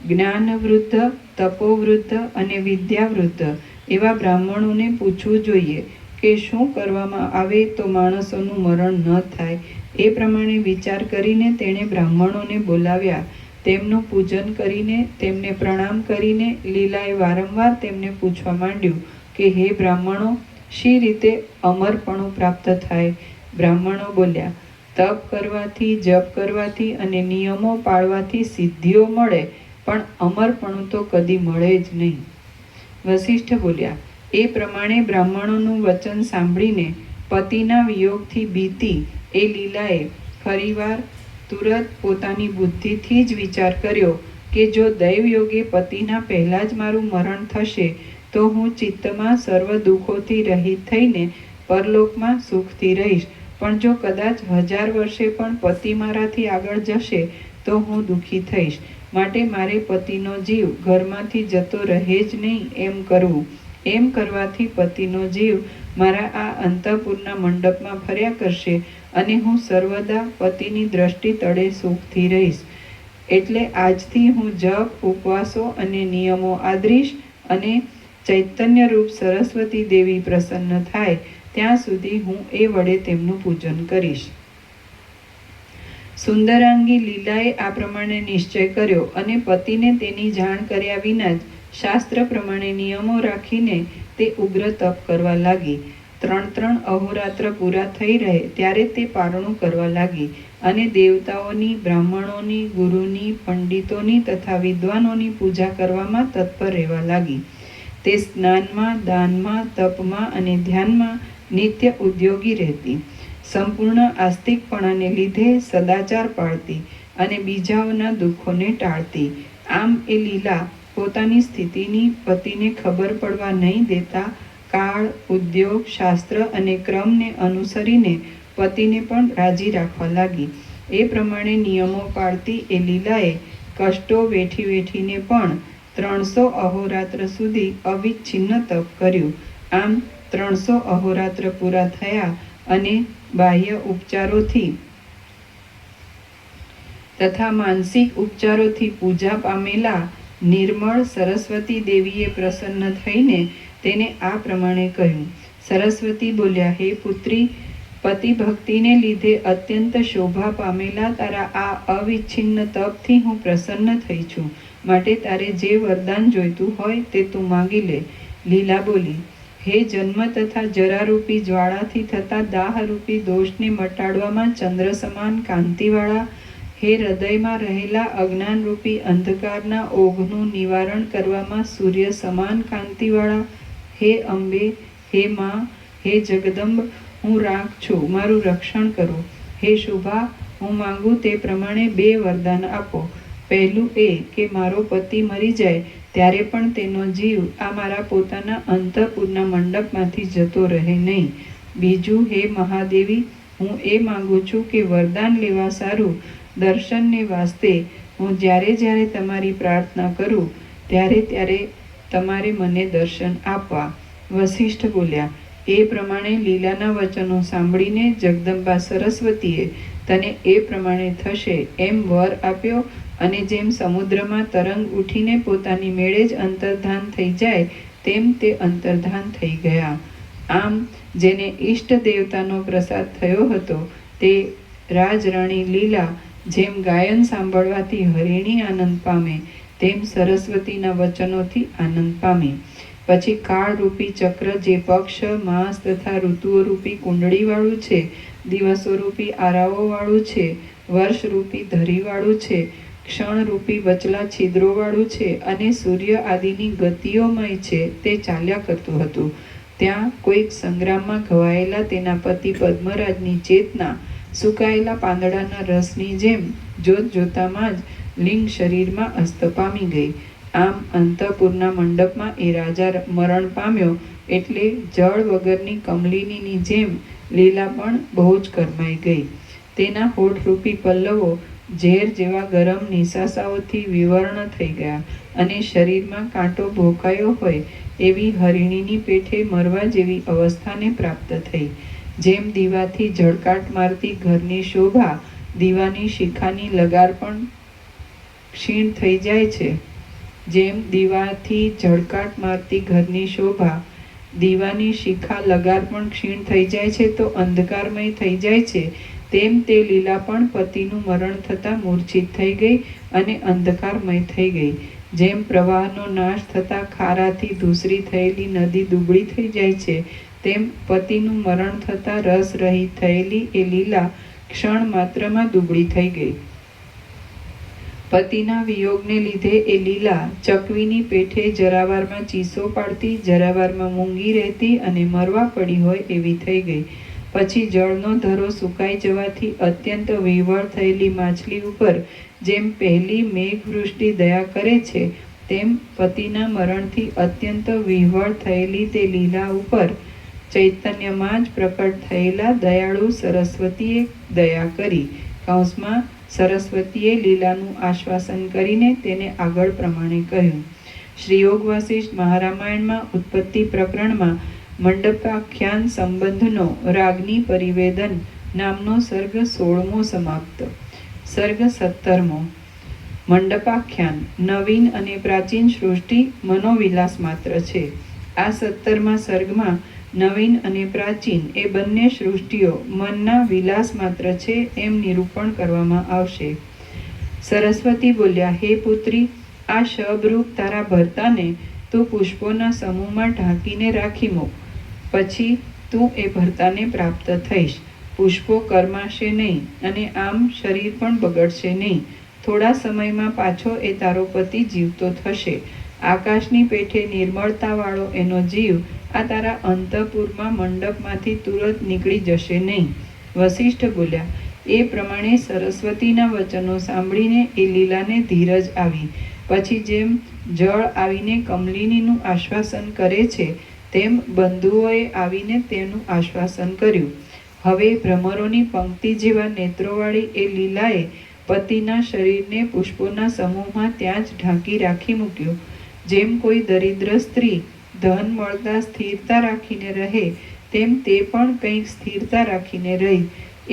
જ્ઞાનવૃદ્ધ, તપોવૃદ્ધ અને વિદ્યાવૃદ્ધ એવા બ્રાહ્મણોને પૂછવું જોઈએ કે શું કરવામાં આવે તો માણસોનું મરણ ન થાય. એ પ્રમાણે વિચાર કરીને તેણે બ્રાહ્મણોને બોલાવ્યા. તેમનું પૂજન કરીને, તેમને પ્રણામ કરીને લીલાએ વારંવાર તેમને પૂછવા માંડ્યું કે હે બ્રાહ્મણો, શી રીતે અમરપણું પ્રાપ્ત થાય? બ્રાહ્મણો બોલ્યા, તપ કરવાથી, જપ કરવાથી અને નિયમો પાળવાથી સિદ્ધિઓ મળે, પણ અમરપણું તો કદી મળે જ નહીં. વસિષ્ઠ બોલ્યા, એ પ્રમાણે બ્રાહ્મણોનું વચન સાંભળીને પતિના વિયોગથી બીતી એ લીલાએ ફરીવાર તુરત પોતાની બુદ્ધિથી જ વિચાર કર્યો કે જો દૈવયોગે પતિના પહેલાં જ મારું મરણ થશે તો હું ચિત્તમાં સર્વ દુઃખોથી રહિત થઈને પરલોકમાં સુખથી રહીશ. પણ જો કદાચ 1000 વર્ષે પણ પતિ મારાથી આગળ જશે તો હું દુઃખી થઈશ. માટે મારે પતિનો જીવ ઘરમાંથી જતો રહે જ નહીં એમ કરવું. એમ કરવાથી પતિનો જીવ મારા આ અંતઃપુરના મંડપમાં ફર્યા કરશે અને હું સર્વદા પતિની દ્રષ્ટિ તળે સુખથી રહીશ. એટલે આજથી હું જપ, ઉપવાસો અને નિયમો આદરીશ અને ચૈતન્યરૂપ સરસ્વતી દેવી પ્રસન્ન થાય ત્યાં સુધી હું એ વડે તેમનું પૂજન કરીશ. સુંદરાંગી લીલાએ આ પ્રમાણે નિશ્ચય કર્યો અને પતિને તેની જાણ કર્યા વિના જ શાસ્ત્ર પ્રમાણે નિયમો રાખીને તે ઉગ્ર તપ કરવા લાગી. 3 અહોરાત્ર પૂરા થઈ રહે ત્યારે તે પારણું કરવા લાગી અને દેવતાઓની, બ્રાહ્મણોની, ગુરુની, પંડિતોની તથા વિદ્વાનોની પૂજા કરવામાં તત્પર રહેવા લાગી. તે સ્નાનમાં, દાનમાં, તપમાં અને ધ્યાનમાં નિત્ય ઉદ્યોગી રહેતી. સંપૂર્ણ આસ્તિકપણાને લીધે સદાચાર પાળતી અને બીજાઓના દુઃખોને ટાળતી. આમ એ લીલા પોતાની સ્થિતિની પતિને ખબર પડવા નહીં દેતા કાળ, ઉદ્યોગ, શાસ્ત્ર અને ક્રમને અનુસરીને પતિને પણ રાજી રાખવા લાગી. એ પ્રમાણે નિયમો પાળતી એ લીલાએ કષ્ટો વેઠી વેઠીને પણ 300 અહોરાત્ર સુધી અવિચ્છિન્ન તપ કર્યું. આમ 300 અહોરાત્ર પૂરા થયા અને બાહ્ય ઉપચારોથી તથા માનસિક ઉપચારોથી પૂજા પામેલા નિર્મળ સરસ્વતી દેવીએ પ્રસન્ન થઈને તેને આ પ્રમાણે કહ્યું. સરસ્વતી બોલ્યા, હે પુત્રી, પતિ ભક્તિને લીધે અત્યંત શોભા પામેલા તારા આ અવિચ્છિન્ન તપથી હું પ્રસન્ન થઈ છું. માટે તારે જે વરદાન જોઈતું હોય તે તું માગી લે. લીલા બોલી, હે જન્મ તથા જરારૂપી જ્વાળાથી થતા દાહરૂપી દોષને મટાડવામાં ચંદ્ર સમાન કાંતિવાળા, હે હૃદયમાં રહેલા અજ્ઞાનરૂપી અંધકારના ઓઘનું નિવારણ કરવામાં સૂર્ય સમાન કાંતિવાળા, હે અંબે, હે મા, હે જગદંબ, હું રાખ છું, મારું રક્ષણ કરો. હે શુભા, હું માંગુ તે પ્રમાણે 2 વરદાન આપો. પહેલું એ કે મારો પતિ મરી જાય ત્યારે પણ તેનો જીવ આ મારા પોતાના અંતઃપુરના મંડપમાંથી જતો રહે નહીં. બીજું, હે મહાદેવી, હું એ માંગુ છું કે વરદાન લેવા સારું દર્શનને વાસ્તે હું જ્યારે જ્યારે તમારી પ્રાર્થના કરું ત્યારે ત્યારે તમારે મને દર્શન આપવા. વસિષ્ઠ બોલ્યા, એ પ્રમાણે લીલાના વચનો સાંભળીને જગદંબા સરસ્વતીએ તને એ પ્રમાણે થશે એમ વર આપ્યો અને જેમ સમુદ્રમાં તરંગ ઉઠીને પોતાની મેળે જ અંતર્ધાન થઈ જાય તેમ તે અંતર્ધાન થઈ ગયા. આમ જેને ઈષ્ટ દેવતાનો પ્રસાદ થયો હતો તે રાજરાણી લીલા જેમ ગાયન સાંભળવાથી હરિણી આનંદ પામે તેમ સરસ્વતીના વચનોથી આનંદ પામી. પછી કાળરૂપી ચક્ર જે પક્ષ, માસ તથા ઋતુઓરૂપી કુંડળીવાળું છે, દિવસોરૂપી આરાઓવાળું છે, વર્ષરૂપી ધરીવાળું છે, ક્ષણરૂપી વચલા છિદ્રોવાળું છે અને સૂર્ય આદિની ગતિઓમય છે તે ચાલ્યા કરતું હતું. ત્યાં કોઈક સંગ્રામમાં ઘવાયેલા તેના પતિ પદ્મરાજની ચેતના સુકાયેલા પાંદડાના રસની જેમ જોત જોતામાં જ લિંગ શરીરમાં અસ્ત પામી ગઈ. આમ અંતઃપુરના મંડપમાં એ રાજા મરણ પામ્યો એટલે જળ વગરની કમલિનીની જેમ લીલા પણ બહુ જ કરમાઈ ગઈ. તેના હોઠરૂપી પલ્લવો ઝેર જેવા ગરમ નિશાસાઓથી વિવર્ણ થઈ ગયા અને શરીરમાં કાંટો ભોંકાયો હોય એવી હરિણીની પેઠે મરવા જેવી અવસ્થાને પ્રાપ્ત થઈ. જેમ દીવાથી ઝળકાટ મારતી ઘરની શોભા દીવાની શિખાની લગાર પણ ક્ષીણ થઈ જાય છે, જેમ દીવાથી ઝળકાટ મારતી ઘરની શોભા દીવાની શિખા લગાર પણ ક્ષીણ થઈ જાય છે તો અંધકારમય થઈ જાય છે, તેમ તે લીલા પણ પતિનું મરણ થતાં મૂર્છિત થઈ ગઈ અને અંધકારમય થઈ ગઈ. જેમ પ્રવાહનો નાશ થતાં ખારાથી ધૂસરી થયેલી નદી દુબળી થઈ જાય છે, તેમ પતિનું મરણ થતાં રસ રહિત થયેલી એ લીલા ક્ષણ માત્રમાં દુબળી થઈ ગઈ. પતિના વિયોગને લીધે એ લીલા ચકવીની પેઠે જરાવારમાં ચીસો પાડતી, જરાવારમાં મૂંગી રહેતી અને મરવા પડી હોય એવી થઈ ગઈ. પછી જળનો ધરો સુકાઈ જવાથી અત્યંત વિહવળ થયેલી માછલી ઉપર જેમ પહેલી મેઘવૃષ્ટિ દયા કરે છે, તેમ પતિના મરણથી અત્યંત વિહવળ થયેલી તે લીલા ઉપર ચૈતન્યમાં જ પ્રકટ થયેલા દયાળુ સરસ્વતીએ દયા કરી. કૌંસમાં સરસ્વતીએ લીલાનું આશ્વાસન કરીને તેને આગળ પ્રમાણે કહ્યું. શ્રી યોગ વાસિષ્ઠ મહારામાયણમાં ઉત્પત્તિ પ્રકરણમાં મંડપાખ્યાન સંબંધનો રાગની પરિવેદન નામનો સર્ગ 16મો સમાપ્ત. સર્ગ 17મો. મંડપાખ્યાન નવીન અને પ્રાચીન સૃષ્ટિ મનોવિલાસ માત્ર છે. આ 17મા સર્ગમાં નવીન અને પ્રાચીન એ બંને સૃષ્ટિઓ મનના વિલાસ માત્ર છે એમ નિરૂપણ કરવામાં આવશે. સરસ્વતી બોલ્યા, હે પુત્રી, આ શબરૂપ તારા ભર્તાને તું પુષ્પોના સમૂહમાં ઢાંકીને રાખી મૂક. પછી તું એ ભર્તાને પ્રાપ્ત થઈશ. પુષ્પો કરમાશે નહીં અને આમ શરીર પણ બગડશે નહીં. થોડા સમયમાં પાછો એ તારો પતિ જીવતો થશે. આકાશની પેઠે નિર્મળતાવાળો એનો જીવ આ તારા અંતઃપુરમાં મંડપમાંથી તુરત નીકળી જશે નહીં. વસિષ્ઠ બોલ્યા, એ પ્રમાણે સરસ્વતીના વચનો સાંભળીને એ લીલાને ધીરજ આવી. પછી જેમ જળ આવીને કમલિનીનું આશ્વાસન કરે છે, તેમ બંધુઓએ આવીને તેનું આશ્વાસન કર્યું. હવે ભ્રમરોની પંક્તિ જેવા નેત્રોવાળી એ લીલાએ પતિના શરીરને પુષ્પોના સમૂહમાં ત્યાં જ ઢાંકી રાખી મૂક્યું. જેમ કોઈ દરિદ્ર સ્ત્રી ધન મળતા સ્થિરતા રાખીને રહે, તેમ તે પણ કંઈક સ્થિરતા રાખીને રહી.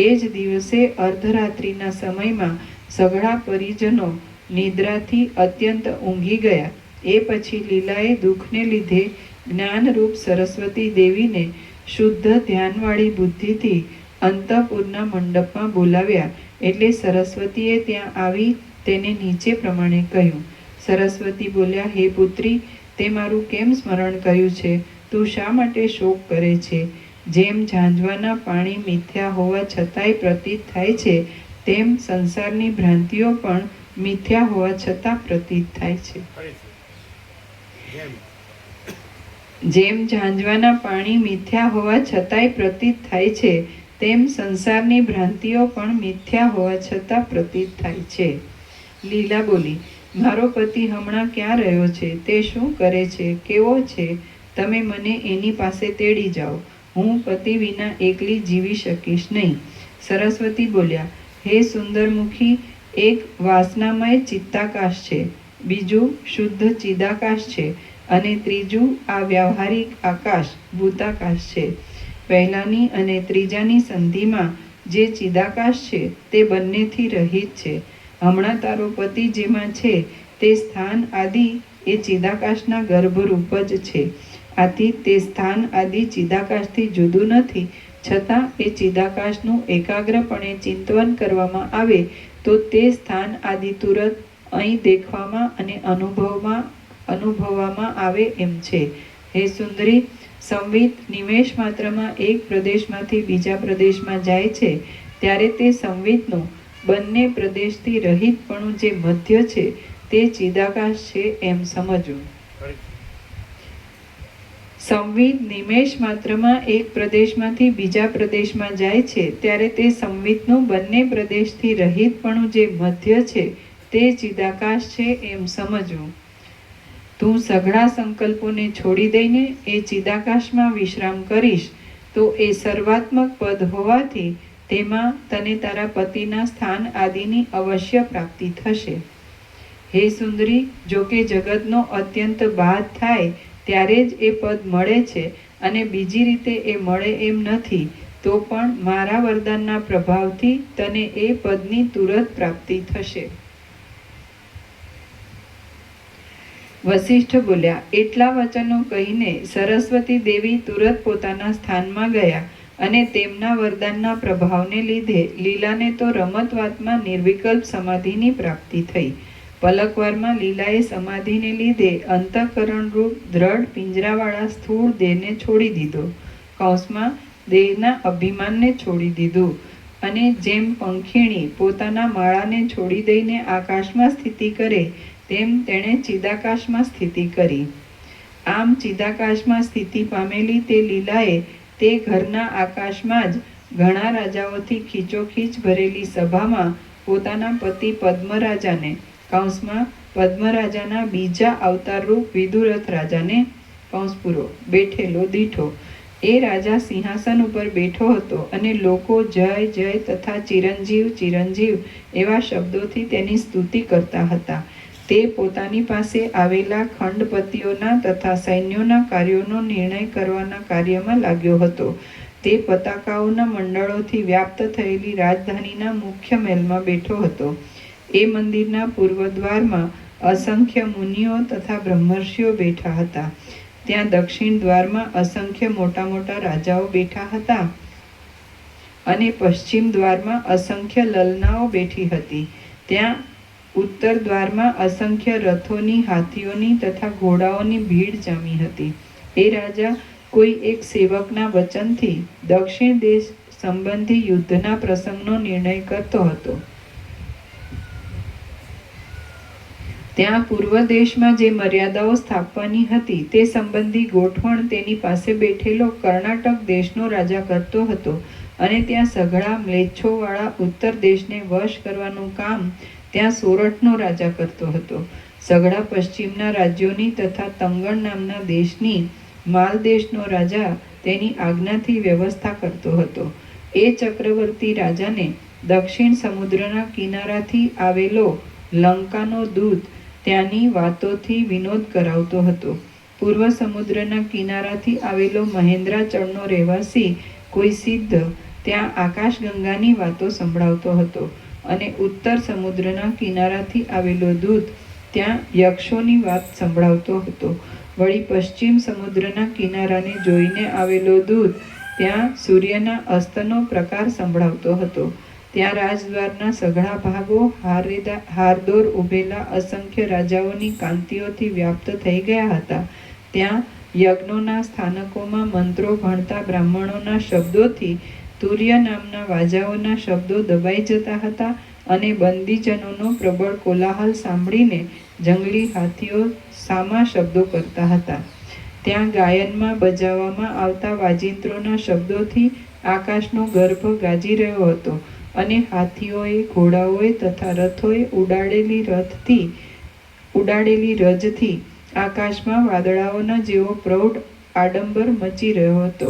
એ જ દિવસે અર્ધરાત્રિના સમયમાં સઘળા પરિજનો નિદ્રાથી અત્યંત ઊંઘી ગયા. એ પછી લીલાએ દુઃખને લીધે જ્ઞાનરૂપ સરસ્વતી દેવીને શુદ્ધ ધ્યાનવાળી બુદ્ધિથી અંતઃપુરના મંડપમાં બોલાવ્યા. એટલે સરસ્વતીએ ત્યાં આવી તેને નીચે પ્રમાણે કહ્યું. સરસ્વતી બોલ્યા, હે પુત્રી, તે મારું કેમ સ્મરણ કર્યું છે? તું શા માટે શોક કરે છે? જેમ ઝાંઝવાના પાણી મિથ્યા હોવા છતાંય પ્રતીત થાય છે, તેમ સંસારની ભ્રાંતિઓ પણ મિથ્યા હોવા છતાં પ્રતીત થાય છે. જેમ ઝાંઝવાના પાણી મિથ્યા હોવા છતાંય પ્રતીત થાય છે, તેમ સંસારની ભ્રાંતિઓ પણ મિથ્યા હોવા છતાં પ્રતીત થાય છે. લીલા બોલી, મારો પતિ હમણાં ક્યાં રહ્યો છે? તે શું કરે છે? કેવો છે? તમે મને એની પાસે તેડી જાઓ. હું પતિ વિના એકલી જીવી શકીશ નહીં. સરસ્વતી બોલ્યા, હે સુંદરમુખી, એક વાસનામય ચિત્તાકાશ છે, બીજું શુદ્ધ ચિદાકાશ છે અને ત્રીજું આ વ્યાવહારિક આકાશ ભૂતાકાશ છે. પહેલાની અને ત્રીજાની સંધિમાં જે ચિદાકાશ છે તે બંનેથી રહિત છે. હમણાં તારો પતિ જેમાં છે તે સ્થાન આદિ એ ચિદાકાશના ગર્ભરૂપ જ છે. આથી તે સ્થાન આદિ ચિદાકાશથી જુદું નથી. છતાં એ ચિદાકાશનું એકાગ્રપણે ચિંતન કરવામાં આવે તો તે સ્થાન આદિ તુરત અહીં દેખવામાં અને અનુભવવામાં આવે એમ છે. હે સુંદરી, સંવિત નિમેષ માત્રમાં એક પ્રદેશમાંથી બીજા પ્રદેશમાં જાય છે, ત્યારે તે સંવિતનું બંને પ્રદેશથી રહિતપણું જે મધ્ય છે તે ચિદાકાશ છે એમ સમજવું. સંવિત નિમેષ માત્રમાં એક પ્રદેશમાંથી બીજા પ્રદેશમાં જાય છે ત્યારે તે સંવિતનું બંને પ્રદેશથી રહિતપણું જે મધ્ય છે તે ચિદાકાશ છે એમ સમજવું. તું સઘળા સંકલ્પોને છોડી દઈને એ ચિદાકાશમાં વિશ્રામ કરીશ તો એ સર્વાત્મક પદ હોવાથી તેમાં તને તારા પતિના સ્થાન આદિની અવશ્ય પ્રાપ્તિ થશે. હે સુંદરી, જો કે જગતનો અત્યંત બાદ થાય ત્યારે જ એ પદ મળે છે અને બીજી રીતે એ મળે એમ નથી, તો પણ મારા વરદાનના પ્રભાવથી તને એ પદની તુરત પ્રાપ્તિ થશે. વસિષ્ઠ બોલ્યા, એટલા વચનો કહીને સરસ્વતી દેવી તુરત પોતાના સ્થાનમાં ગયા અને તેમના વરદાનના પ્રભાવને લીધે લીલાને તો રમતવાતમાં નિર્વિકલ્પ સમાધિની પ્રાપ્તિ થઈ. પલકવારમાં લીલાએ સમાધિને લીધે અંતઃકરણરૂપ દ્રઢ પિંજરાવાળા સ્થૂળ દેહને છોડી દીધો, કૌંસમાં દેહના અભિમાનને છોડી દીધું, અને જેમ પંખીણી પોતાના માળાને છોડી દઈને આકાશમાં સ્થિતિ કરે તેમ તેણે ચિદાકાશમાં સ્થિતિ કરી. આમ ચિદાકાશમાં સ્થિતિ પામેલી તે લીલાએ તે ઘરના આકાશમાં જ ઘણા રાજાઓથી ખીચોખીચ ભરેલી સભામાં પોતાના પતિ પદ્મરાજાને, કૌંસમાં પદ્મરાજાના બીજા અવતારરૂપ વિદુરથ રાજાને, કૌંસ પૂરો, બેઠેલો દીઠો. એ રાજા સિંહાસન ઉપર બેઠો હતો અને લોકો જય જય તથા ચિરંજીવ ચિરંજીવ એવા શબ્દોથી તેની સ્તુતિ કરતા હતા. તે પોતાની પાસે આવેલા ખંડપતિઓના તથા સૈન્યોના કાર્યોનો નિર્ણય કરવાના કાર્યમાં લાગ્યો હતો. તે પતાકાઓના મંડળોથી વ્યાપ્ત થયેલી રાજધાનીના મુખ્ય મહેલમાં બેઠો હતો. એ મંદિરના પૂર્વદ્વારમાં અસંખ્ય મુનિઓ તથા બ્રહ્મર્ષિઓ બેઠા હતા. ત્યાં દક્ષિણ દ્વારમાં અસંખ્ય મોટા મોટા રાજાઓ બેઠા હતા અને પશ્ચિમ દ્વારમાં અસંખ્ય લલનાઓ બેઠી હતી. ત્યાં ઉત્તર દ્વારમાં અસંખ્ય રથોની, હાથીઓની તથા ઘોડાઓની ભીડ જામી હતી. એ રાજા કોઈ એક સેવકના વચનથી દક્ષિણ દેશ સંબંધી યુદ્ધના પ્રસંગનો નિર્ણય કરતો હતો. ત્યાં પૂર્વ દેશમાં જે મર્યાદાઓ સ્થાપવાની હતી તે સંબંધી ગોઠવણ તેની પાસે બેઠેલો કર્ણાટક દેશનો રાજા કરતો હતો, અને ત્યાં સઘળા મ્લેચ્છોવાળા ઉત્તર દેશને વશ કરવાનું કામ ત્યાં સોરઠનો રાજા કરતો હતો. સઘળા પશ્ચિમના રાજ્યોની તથા તંગણ નામના દેશની માલદેશનો રાજા તેની આજ્ઞાથી વ્યવસ્થા કરતો હતો. એ ચક્રવર્તી રાજાને દક્ષિણ સમુદ્રના કિનારાથી આવેલો લંકાનો દૂત ત્યાંની વાતોથી વિનોદ કરાવતો હતો. પૂર્વ સમુદ્રના કિનારાથી આવેલો મહેન્દ્રાચળનો રહેવાસી કોઈ સિદ્ધ ત્યાં આકાશગંગાની વાતો સંભળાવતો હતો, અને ઉત્તર સમુદ્રના કિનારાથી આવેલો દૂત ત્યાં યક્ષોની વાત સંભળાવતો હતો. વળી પશ્ચિમ સમુદ્રના કિનારાને જોઈને આવેલો દૂત ત્યાં સૂર્યના અસ્તનો પ્રકાર સંભળાવતો હતો. ત્યાં રાજદ્વારના સઘળા ભાગો હારદોર ઉભેલા અસંખ્ય રાજાઓની કાંતિઓથી વ્યાપ્ત થઈ ગયા હતા. ત્યાં યજ્ઞોના સ્થાનકોમાં મંત્રો ભણતા બ્રાહ્મણોના શબ્દોથી તુર્ય નામના વાજાઓના શબ્દો દબાઈ જતા હતા, અને બંદીજનોનો પ્રબળ કોલાહલ સાંભળીને જંગલી હાથીઓ સામા શબ્દો કરતા હતા. ત્યાં ગાયનમાં બજાવવામાં આવતા વાજિંત્રોના શબ્દોથી આકાશનો ગર્ભ ગાજી રહ્યો હતો, અને હાથીઓએ, ઘોડાઓએ તથા રથોએ ઉડાડેલી રજથી આકાશમાં વાદળાઓના જેવો પ્રૌઢ આડંબર મચી રહ્યો હતો.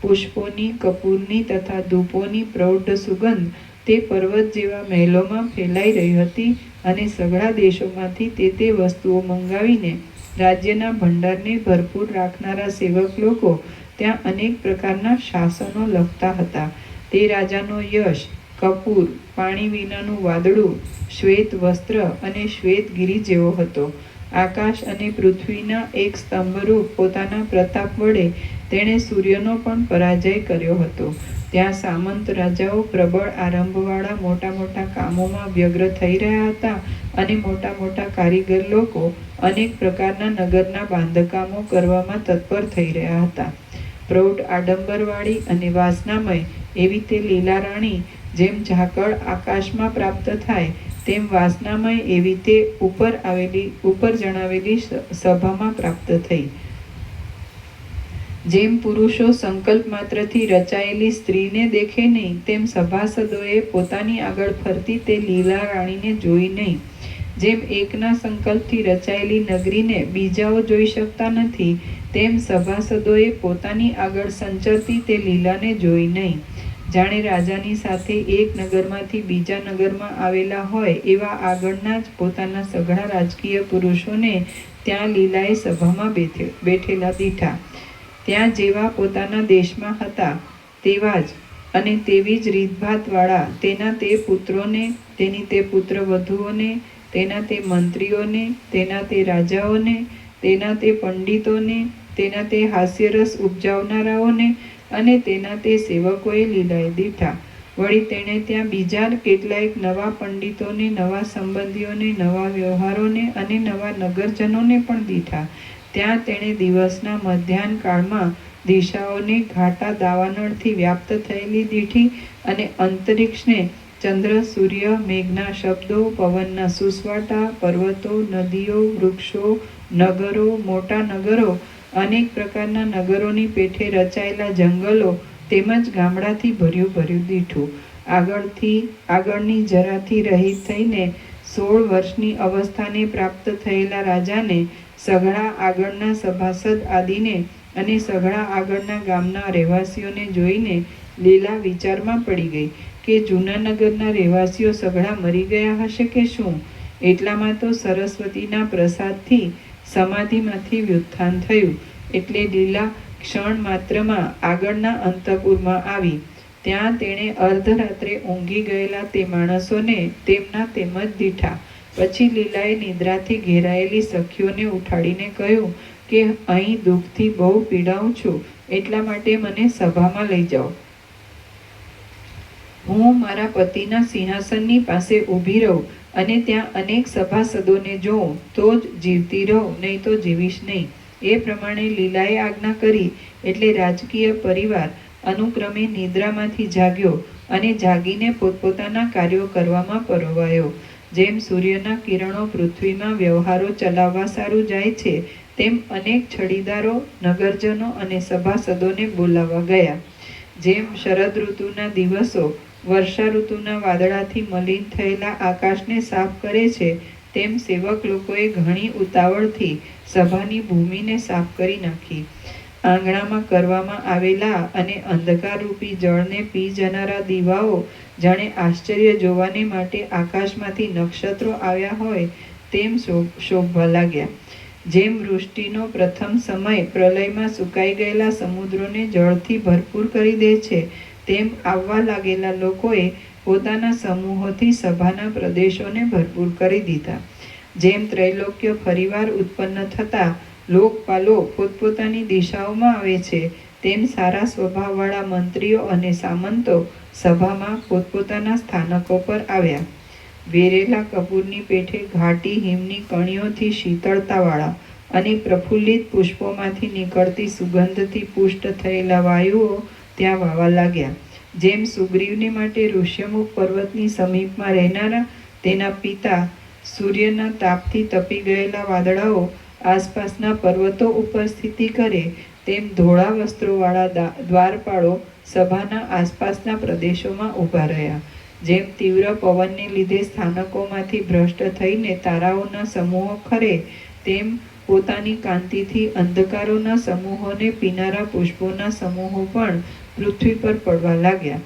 પુષ્પોની, કપૂરની તથા ધૂપોની પ્રૌઢ સુગંધ તે પર્વત જેવા મહેલોમાં ફેલાઈ રહી હતી, અને સઘળા દેશોમાંથી તે વસ્તુઓ મંગાવીને રાજ્યના ભંડારને ભરપૂર રાખનારા સેવક લોકો ત્યાં અનેક પ્રકારના શાસનો લખતા હતા. તે રાજાનો યશ કપૂર, પાણી વિનાનું વાદળું, શ્વેત વસ્ત્ર અને શ્વેતગીરી જેવો હતો. આકાશ અને પૃથ્વીના એક સ્તંભરૂપ પોતાના પ્રતાપ વડે તેણે સૂર્યનો પણ પરાજય કર્યો હતો. ત્યાં સામંત રાજાઓ પ્રબળ આરંભવાળા મોટા મોટા કામોમાં વ્યગ્ર થઈ રહ્યા હતા, અને મોટા મોટા કારીગર લોકો અનેક પ્રકારના નગરના બાંધકામો કરવામાં તત્પર થઈ રહ્યા હતા. પ્રૌઢ આડંબરવાળી અને વાસનામય એવી તે લીલા રાણી જેમ ઝાકળ આકાશમાં પ્રાપ્ત થાય તેમ વાસનામય એવી તે ઉપર જણાવેલી સભામાં પ્રાપ્ત થઈ. જેમ પુરુષો સંકલ્પ માત્રથી રચાયેલી સ્ત્રીને દેખે નહીં, તેમ સભાસદોએ પોતાની આગળ ફરતી તે લીલા રાણીને જોઈ નહીં. જેમ એકના સંકલ્પથી રચાયેલી નગરીને બીજાઓ જોઈ શકતા નથી, તેમ સભાસદોએ પોતાની આગળ સંચરતી તે લીલાને જોઈ નહીં. જાણે રાજાની સાથે એક નગરમાંથી બીજા નગરમાં આવેલા હોય એવા આગળના જ પોતાના સઘળા રાજકીય પુરુષોને ત્યાં લીલાએ સભામાં બેઠેલા દીઠા. ત્યાં જેવા પોતાના દેશમાં હતા તેવા જ અને તેવી જ રીતભાતવાળા તેના તે પુત્રોને, તેની તે પુત્રવધુઓને, તેના તે મંત્રીઓને, તેના તે રાજાઓને, તેના તે પંડિતોને, તેના તે હાસ્યરસ ઉપજાવનારાઓને અને તેના તે સેવકોએ લીલાએ દીઠા. વળી તેણે ત્યાં બીજા કેટલાયક નવા પંડિતોને, નવા સંબંધીઓને, નવા વ્યવહારોને અને નવા નગરજનોને પણ દીઠા. ત્યાં તેણે દિવસના મધ્યાહ્ન કાળમાં દિશાઓને ઘાટા દાવાનળથી વ્યાપ્ત થયેલી દીઠી અને અંતરિક્ષને ચંદ્ર, સૂર્ય, મેઘના શબ્દો, પવનના સુસવાટા, પર્વતો, નદીઓ, વૃક્ષો, નગરો, મોટા નગરો, અનેક પ્રકારના નગરોની પેઠે રચાયેલા જંગલો તેમજ ગામડાથી ભર્યું દીઠું. આગળની જરાથી રહિત થઈને 16 વર્ષની અવસ્થાને પ્રાપ્ત થયેલા રાજાને સઘળા આગળના સભાસદ આદિને અને સઘળા આગળના ગામના રહેવાસીઓને જોઈને લીલા વિચારમાં પડી ગઈ કે જૂના નગરના રહેવાસીઓ સઘળા મરી ગયા હશે કે શું? એટલામાં તો સરસ્વતીના પ્રસાદથી સમાધિમાંથી વ્યુત્થાન થયું. એટલે લીલા ક્ષણ માત્રમાં આગળના અંતઃપુરમાં આવી. ત્યાં તેણે અર્ધરાત્રે ઊંઘી ગયેલા તે માણસોને તેમના તેમ જ દીઠા. પછી લીલાએ નિદ્રાથી ઘેરાયેલી સખીઓને ઉઠાડીને કહ્યું કે અહીં દુઃખથી બહુ પીડાઉં છું, એટલા માટે મને સભામાં લઈ જાઓ. હું મારા પતિના સિંહાસનની પાસે ઊભી રહું અને ત્યાં અનેક સભાસદોને જોઉં તો જ જીવતી રહું, નહીં તો જીવીશ નહીં. એ પ્રમાણે લીલાએ આજ્ઞા કરી. એટલે રાજકીય પરિવાર અનુક્રમે નિદ્રામાંથી જાગ્યો અને જાગીને પોતપોતાના કાર્યો કરવામાં પરોવાયો. જેમ સૂર્યના કિરણો પૃથ્વીમાં વ્યવહારો ચલાવવા સારું જાય છે, તેમ અનેક છડીદારો, નગરજનો અને સભાસદોને બોલાવવા ગયા. જેમ શરદ ઋતુના દિવસો વર્ષા ઋતુના વાદળાથી મલિન થયેલા આકાશને સાફ કરે છે, તેમ સેવક લોકોએ ઘણી ઉતાવળથી સભાની ભૂમિને સાફ કરી નાખી. આંગણામાં કરવામાં આવેલા અને અંધકારરૂપી જળને પી જનારા દીવાઓ જાણે આશ્ચર્ય જોવાને માટે આકાશમાંથી નક્ષત્રો આવ્યા હોય તેમ શોભવા લાગ્યા. જેમ વૃષ્ટિનો પ્રથમ સમય પ્રલયમાં સુકાઈ ગયેલા સમુદ્રોને જળથી ભરપૂર કરી દે છે, તેમ આવવા લાગેલા લોકોએ પોતાના સમૂહોથી સભાના પ્રદેશોને ભરપૂર કરી દીધા. જેમ ત્રૈલોક્ય ફરીવાર ઉત્પન્ન થતા લોકપાલો પોતપોતાની દિશાઓમાં આવે છે, તેમ સારા સ્વભાવવાળા મંત્રીઓ અને સામંતો સભામાં પોતપોતાના સ્થાનકો પર આવ્યા. વેરેલા કપૂરની પેઠે ઘાટી હિમની કણીઓથી શીતળતાવાળા અને પ્રફુલ્લિત પુષ્પોમાંથી નીકળતી સુગંધથી પુષ્ટ થયેલા વાયુઓ ત્યાં વાવા લાગ્યા. જેમ સુગ્રીવને માટે ઋષ્યમુખ પર્વતની સમીપમાં રહેનારા તેના પિતા સૂર્યના તાપથી તપી ગયેલા વાદળાઓ આસપાસના પર્વતો ઉપર સ્થિતિ કરે, તેમ ધોળા વસ્ત્રોવાળા દ્વારપાળો સભાના આસપાસના પ્રદેશોમાં ઊભા રહ્યા. જેમ તીવ્ર પવનને લીધે સ્થાનકોમાંથી ભ્રષ્ટ થઈને તારાઓના સમૂહો ખરે, તેમ પોતાની કાંતિથી અંધકારોના સમૂહોને પીનારા પુષ્પોના સમૂહો પણ પૃથ્વી પર પડવા લાગ્યા.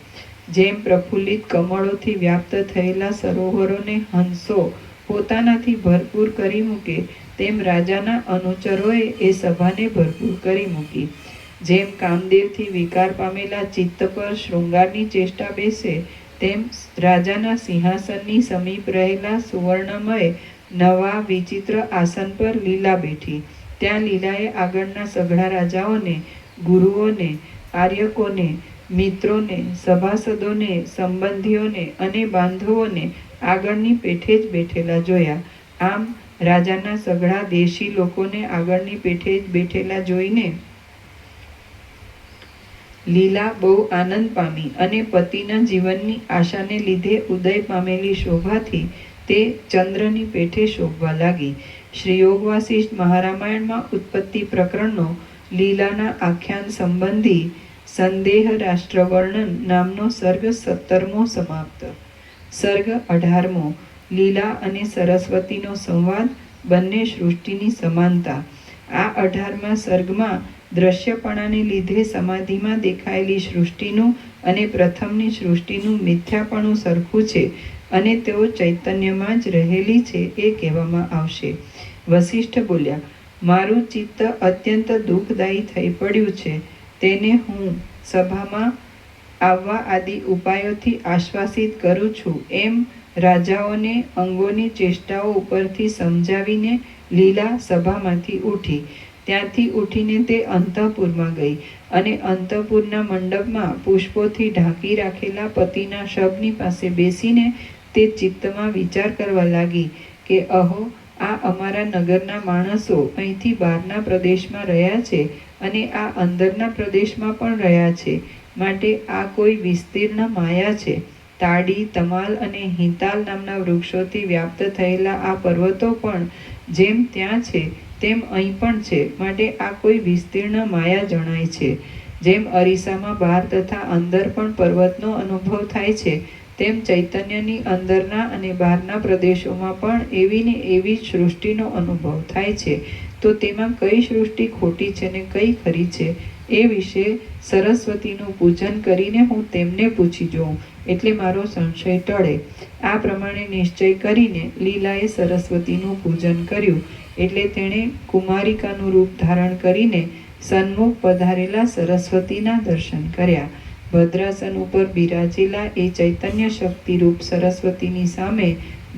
જેમ પ્રફુલ્લિત કમળોથી વ્યાપ્ત થયેલા સરોવરોને હંસો પોતાનાથી ભરપૂર કરી મૂકે, તેમ રાજાના અનુચરોએ એ સભાને ભરપૂર કરી મૂકી. જેમ કામદેવથી વિકાર પામેલા ચિત્ત પર શૃંગારની ચેષ્ટા બેસે, તેમ રાજાના સિંહાસનની સમીપ રહેલા સુવર્ણમય નવા વિચિત્ર આસન પર લીલા બેઠી. ત્યાં લીલાએ આગળના સઘળા રાજાઓને, ગુરુઓને, આર્યકોને, મિત્રોને, સભાસદોને, સંબંધીઓને અને બાંધવોને આગળની પેઠે જ બેઠેલા જોયા. આમ રાજાના સઘળા દેશી લોકોને આગળની પેઠે જ બેઠેલા જોઈને લીલા બહુ આનંદ પામી અને પતિના જીવનની આશાને લીધે ઉદય પામેલી શોભાથી તે ચંદ્રની પેઠે શોભવા લાગી. શ્રી યોગ વાસિષ્ઠ મહારામાયણમાં ઉત્પત્તિ પ્રકરણનો લીલાના આખ્યાન સંબંધી સંદેહ રાષ્ટ્ર વર્ણન નામનો સર્ગ 17મો સમાપ્ત. સર્ગ 18મો લીલા અને સરસ્વતીનો સંવાદ, બંને સૃષ્ટિની સમાનતા. આ 18મા સર્ગમાં દ્રશ્યપણાને લીધે સમાધિમાં દેખાયેલી સૃષ્ટિનું અને પ્રથમની સૃષ્ટિનું મિથ્યાપણું સરખું છે અને તેઓ ચૈતન્યમાં જ રહેલી છે એ કહેવામાં આવશે. વસિષ્ઠ બોલ્યા, મારું ચિત્ત અત્યંત દુઃખદાયી થઈ પડ્યું છે. તેને હું સભામાં આવવા આદિ ઉપાયોથી આશ્વાસિત કરું છું. એમ રાજાઓને અંગોની ચેષ્ટાઓ ઉપરથી સમજાવીને લીલા સભામાંથી ઉઠી. ત્યાંથી ઉઠીને તે અંતઃપુરમાં ગઈ અને અંતઃપુરના મંડપમાં પુષ્પોથી ઢાંકી રાખેલા પતિના શબની પાસે બેસીને તે ચિત્તમાં વિચાર કરવા લાગી કે અહો, આ અમારા નગરના માણસો અહીંથી બહારના પ્રદેશમાં રહ્યા છે અને આ અંદરના પ્રદેશમાં પણ રહ્યા છે, માટે આ કોઈ વિસ્તીર્ણ માયા છે. તાડી, તમાલ અને હિતાલ નામના વૃક્ષોથી વ્યાપ્ત થયેલા આ પર્વતો પણ જેમ ત્યાં છે તેમ અહીં પણ છે, માટે આ કોઈ વિસ્તીર્ણ માયા જણાય છે. જેમ અરીસામાં બહાર તથા અંદર પણ પર્વતનો અનુભવ થાય છે, તેમ ચૈતન્યની અંદરના અને બહારના પ્રદેશોમાં પણ એવી ને એવી જ સૃષ્ટિનો અનુભવ થાય છે. તો તેમાં કઈ સૃષ્ટિ ખોટી છે ને કઈ ખરી છે એ વિશે સરસ્વતીનું પૂજન કરીને હું તેમને પૂછી જોઉં, એટલે મારો સંશય ટળે. આ પ્રમાણે નિશ્ચય કરીને લીલાએ સરસ્વતીનું પૂજન કર્યું. એટલે તેણે કુમારિકાનું રૂપ ધારણ કરીને સન્મુખ પધારેલા સરસ્વતીના દર્શન કર્યા. ભદ્રાસન ઉપર બિરાજેલા એ ચૈતન્ય શક્તિરૂપ સરસ્વતીની સામે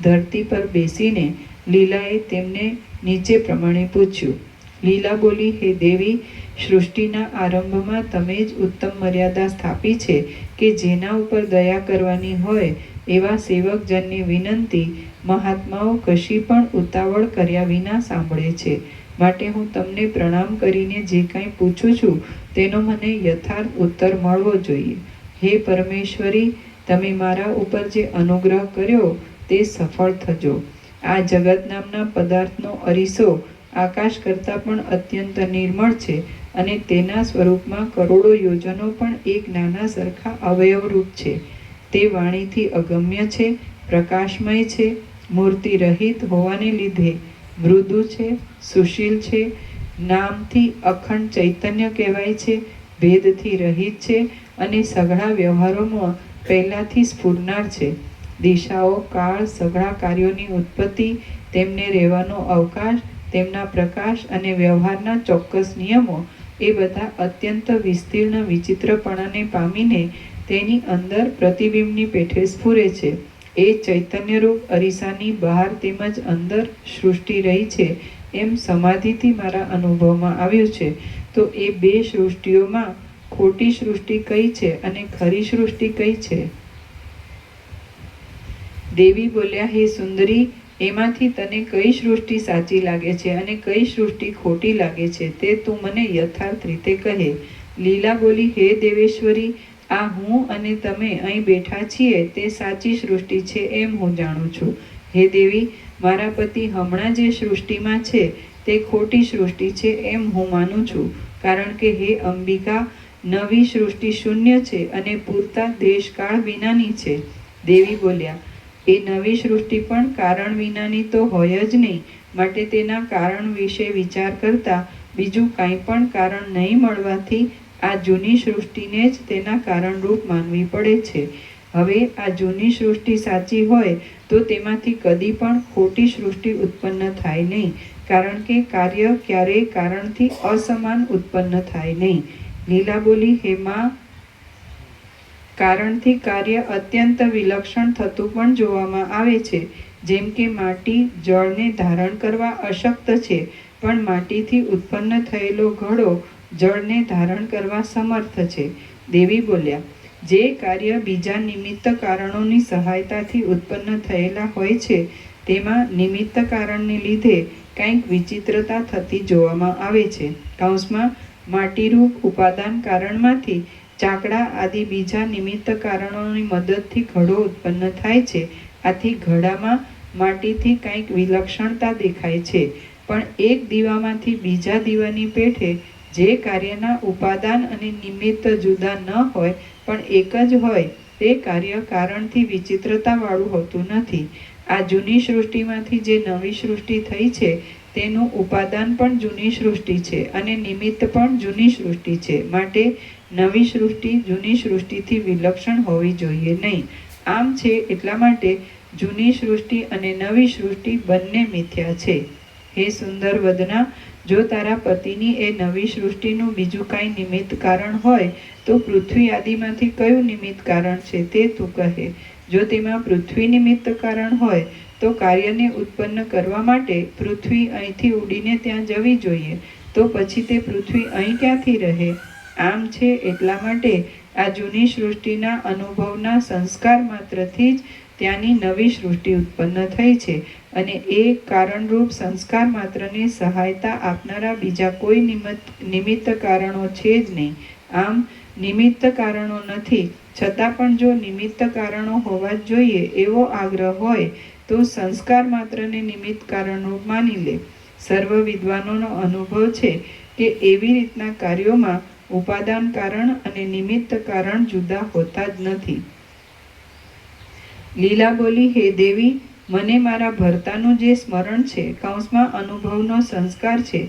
ધરતી પર બેસીને લીલાએ તેમને નીચે પ્રમાણે પૂછ્યું. લીલા બોલી, હે દેવી, સૃષ્ટિના આરંભમાં તમે જ ઉત્તમ મર્યાદા સ્થાપી છે કે જેના ઉપર દયા કરવાની હોય એવા સેવકજનની વિનંતી મહાત્માઓ કશી પણ ઉતાવળ કર્યા વિના સાંભળે છે. માટે હું તમને પ્રણામ કરીને જે કાંઈ પૂછું છું તેનો મને યથાર્થ ઉત્તર મળવો જોઈએ. હે પરમેશ્વરી, તમે મારા ઉપર જે અનુગ્રહ કર્યો તે સફળ થજો. આ જગત નામના પદાર્થનો અરીસો આકાશ કરતાં પણ અત્યંત નિર્મળ છે અને તેના સ્વરૂપમાં કરોડો યોજનો પણ એક નાના સરખા અવયવરૂપ છે. તે વાણીથી અગમ્ય છે, પ્રકાશમય છે, મૂર્તિ રહિત હોવાને લીધે મૃદુ છે, સુશીલ છે, નામથી અખંડ ચૈતન્ય કહેવાય છે, ભેદથી રહિત છે અને સઘળા વ્યવહારોમાં પહેલાંથી સ્ફુરનાર છે. દિશાઓ, કાળ, સઘળા કાર્યોની ઉત્પત્તિ, તેમને રહેવાનો અવકાશ, તેમના પ્રકાશ અને વ્યવહારના ચોક્કસ નિયમો એ બધા અત્યંત વિસ્તીર્ણ વિચિત્રપણાને પામીને તેની અંદર પ્રતિબિંબની પેઠે સ્ફુરે છે. એ ચૈતન્યરૂપ અરીસાની બહાર તેમજ અંદર સૃષ્ટિ રહી છે એમ સમાધિથી મારા અનુભવમાં આવ્યું છે. તો એ બે સૃષ્ટિઓમાં ખોટી સૃષ્ટિ કઈ છે અને ખરી સૃષ્ટિ કઈ છે? દેવી બોલ્યા, હે સુંદરી, એમાંથી તને કઈ સૃષ્ટિ સાચી લાગે છે અને કઈ સૃષ્ટિ ખોટી લાગે છે તે તું મને યથાર્થ રીતે કહે. લીલા બોલી, હે દેવેશ્વરી, આ હું અને તમે અહીં બેઠા છીએ તે સાચી સૃષ્ટિ છે એમ હું જાણું છું. હે દેવી, મારા પતિ હમણાં જે સૃષ્ટિમાં છે તે ખોટી સૃષ્ટિ છે એમ હું માનું છું, કારણ કે હે અંબિકા, નવી સૃષ્ટિ શૂન્ય છે અને પૂરતા દેશકાળ વિનાની છે. દેવી બોલ્યા, એ નવી સૃષ્ટિ પણ કારણ વિનાની તો હોય જ નહીં, માટે તેના કારણ વિશે વિચાર કરતા બીજું કાંઈ પણ કારણ નહીં મળવાથી આ જૂની સૃષ્ટિને જ તેના કારણરૂપ માનવી પડે છે. હવે આ જૂની સૃષ્ટિ સાચી હોય તો તેમાંથી કદી પણ ખોટી સૃષ્ટિ ઉત્પન્ન થાય નહીં, કારણ કે કાર્ય ક્યારેય કારણથી અસમાન ઉત્પન્ન થાય નહીં. લીલા બોલી, હે માં, કારણથી કાર્ય અત્યંત વિલક્ષણ થતું પણ જોવામાં આવે છે. જેમ કે માટી જળને ધારણ કરવા અશક્ત છે, પણ માટીથી ઉત્પન્ન થયેલો ઘડો જળને ધારણ કરવા સમર્થ છે. દેવી બોલ્યા, જે કાર્ય બીજા નિમિત્ત કારણોની સહાયતાથી ઉત્પન્ન થયેલા હોય છે તેમાં નિમિત્ત કારણને લીધે કંઈક વિચિત્રતા થતી જોવામાં આવે છે. કૌંસમાં માટીરૂપ ઉપાદાન કારણમાંથી ચાકડા આદિ બીજા નિમિત્ત કારણોની મદદથી ઘડો ઉત્પન્ન થાય છે. આથી ઘડામાં માટીથી કંઈક વિલક્ષણતા દેખાય છે, પણ એક દીવામાંથી બીજા દીવાની પેઠે જે કાર્યના ઉપાદાન અને નિમિત્ત જુદા ન હોય પણ એક જ હોય તે કાર્ય કારણથી વિચિત્રતાવાળું હોતું નથી. આ જૂની સૃષ્ટિમાંથી જે નવી સૃષ્ટિ થઈ છે તેનું ઉપાદાન પણ જૂની સૃષ્ટિ છે અને નિમિત્ત પણ જૂની સૃષ્ટિ છે. માટે નવી સૃષ્ટિ જૂની સૃષ્ટિથી વિલક્ષણ હોવી જોઈએ નહીં. આમ છે એટલા માટે જૂની સૃષ્ટિ અને નવી સૃષ્ટિ બંને મિથ્યા છે. હે સુંદર વદના, જો તારા પતિની એ નવી સૃષ્ટિનું બીજું કાંઈ નિમિત્ત કારણ હોય તો પૃથ્વી આદિમાંથી કયું નિમિત્ત કારણ છે તે તું કહે. જો તેમાં પૃથ્વી નિમિત્ત કારણ હોય તો કાર્યને ઉત્પન્ન કરવા માટે પૃથ્વી અહીંથી ઉડીને ત્યાં જવી જોઈએ. તો પછી તે પૃથ્વી અહીં ક્યાંથી રહે? આમ છે એટલા માટે આ જૂની સૃષ્ટિના અનુભવના સંસ્કાર માત્રથી જ ત્યાંની નવી સૃષ્ટિ ઉત્પન્ન થઈ છે અને એ કારણરૂપ સંસ્કાર માત્રને સહાયતા આપનારા બીજા કોઈ નિમિત્ત કારણો છે જ નહીં. આમ નિમિત્ત કારણો નથી છતાં પણ જો નિમિત્ત કારણો હોવા જ જોઈએ એવો આગ્રહ હોય તો સંસ્કાર માત્રને નિમિત્ત કારણરૂપ માની લે. સર્વ વિદ્વાનોનો અનુભવ છે કે એવી રીતના કાર્યોમાં ઉપાદાન કારણ અને નિમિત્ત કારણ જુદા હોતા જ નથી. લીલા બોલી, હે દેવી, મને મારા ભર્તાનું જે સ્મરણ છે કૌંસમાં અનુભવનો સંસ્કાર છે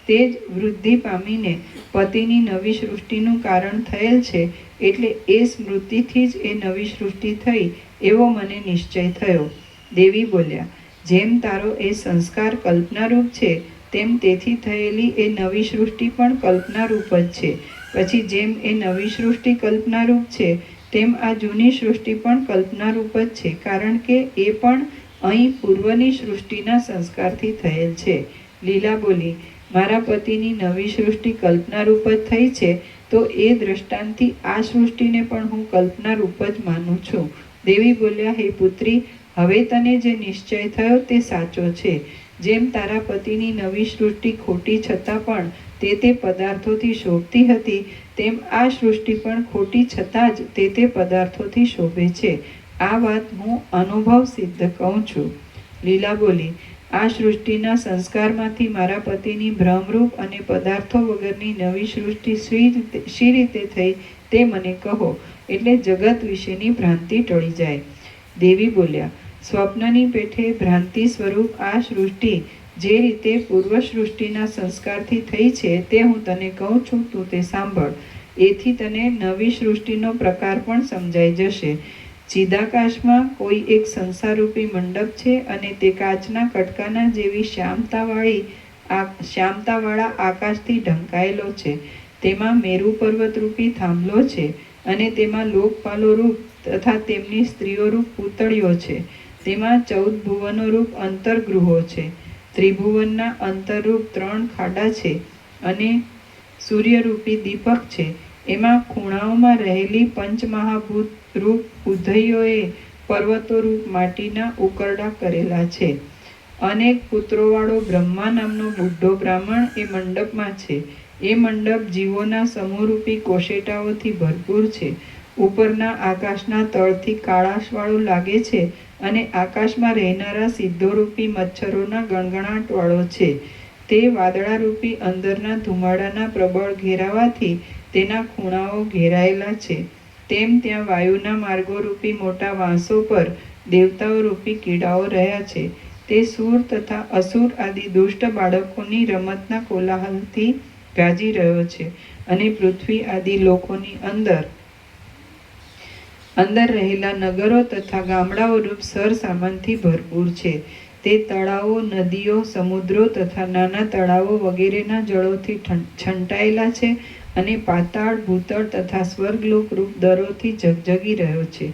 તે જ વૃદ્ધિ પામીને પતિની નવી સૃષ્ટિનું કારણ થયેલ છે. એટલે એ સ્મૃતિથી જ એ નવી સૃષ્ટિ થઈ એવો મને નિશ્ચય થયો. દેવી બોલ્યા, જેમ તારો એ સંસ્કાર કલ્પનારૂપ છે તેમ તેથી થયેલી એ નવી સૃષ્ટિ પણ કલ્પનારૂપ જ છે. પછી જેમ એ નવી સૃષ્ટિ કલ્પનારૂપ છે તેમ આ જૂની સૃષ્ટિ પણ કલ્પનારૂપ જ છે, કારણ કે એ પણ અહીં પૂર્વની સૃષ્ટિના સંસ્કારથી થયેલ છે. લીલા બોલી, મારા પતિની નવી સૃષ્ટિ કલ્પનારૂપ જ થઈ છે તો એ દ્રષ્ટાંતથી આ સૃષ્ટિને પણ હું કલ્પનારૂપ જ માનું છું. દેવી બોલ્યા, હે પુત્રી, હવે તને જે નિશ્ચય થયો તે સાચો છે. જેમ તારા પતિની નવી સૃષ્ટિ ખોટી છતાં પણ તે પદાર્થોથી શોભતી હતી તેમ આ સૃષ્ટિ પણ ખોટી છતાં જ તે પદાર્થોથી શોભે છે. આ વાત હું અનુભવ સિદ્ધ કહું છું. લીલા બોલી, આ સૃષ્ટિના સંસ્કારમાંથી મારા પતિની ભ્રમરૂપ અને પદાર્થો વગરની નવી સૃષ્ટિ શી રીતે થઈ તે મને કહો, એટલે જગત વિશેની ભ્રાંતિ ટળી જાય. દેવી બોલ્યા, સ્વપ્નની પેઠે ભ્રાંતિ સ્વરૂપ આ સૃષ્ટિ જે રીતે પૂર્વ સૃષ્ટિના સંસ્કારથી થઈ છે તે હું તને કહું છું, તું તે સાંભળ. એથી તને નવી સૃષ્ટિનો પ્રકાર પણ સમજાઈ જશે. ચિદાકાશમાં કોઈ એક સંસારરૂપી મંડપ છે અને તે કાચના કટકાના જેવી શ્યામતાવાળા આકાશથી ઢંકાયેલો છે. તેમાં મેરુ પર્વતરૂપી થાંભલો છે અને તેમાં લોકપાલો રૂપ તથા તેમની સ્ત્રીઓ રૂપ પૂતળીઓ છે. તેમાં 14 ભુવનો રૂપ અંતર્ગૃહો છે. ત્રિભુવનના અંતરરૂપ 3 ખાડા છે અને સૂર્યરૂપી દીપક છે. એમાં ખૂણાઓમાં રહેલી પંચમહાભૂત રૂપ ઉધઈઓએ પર્વતો રૂપ માટીના ઉકરડા કરેલા છે. અનેક પુત્રોવાળો બ્રહ્મા નામનો બુઢો બ્રાહ્મણ એ મંડપમાં છે. એ મંડપ જીવોના સમૂહરૂપી કોશેટાઓથી ભરપૂર છે. ઉપરના આકાશના તળથી કાળાશવાળો લાગે છે અને આકાશમાં રહેનારા સિદ્ધોરૂપી મચ્છરોના ગણગણાટવાળો છે. તે વાદળારૂપી અંદરના ધુમાડાના પ્રબળ ઘેરાવાથી તેના ખૂણાઓ ઘેરાયેલા છે. તેમ ત્યાં વાયુના માર્ગોરૂપી મોટા વાંસો પર દેવતાઓરૂપી કીડાઓ રહ્યા છે. તે સૂર તથા અસુર આદિ દુષ્ટ બાળકોની રમતના કોલાહલથી ગાજી રહ્યો છે અને પૃથ્વી આદિ લોકોની અંદર રહેલા નગરો તથા ગામડાઓ રૂપ સર સામાનથી ભરપૂર છે. તે તળાવો, નદીઓ, સમુદ્રો તથા નાના તળાવો વગેરેના જળોથી છંટાયેલા છે અને પાતાળ, ભૂતળ તથા સ્વર્ગલોક રૂપ દરોથી ઝગઝગી રહ્યો છે.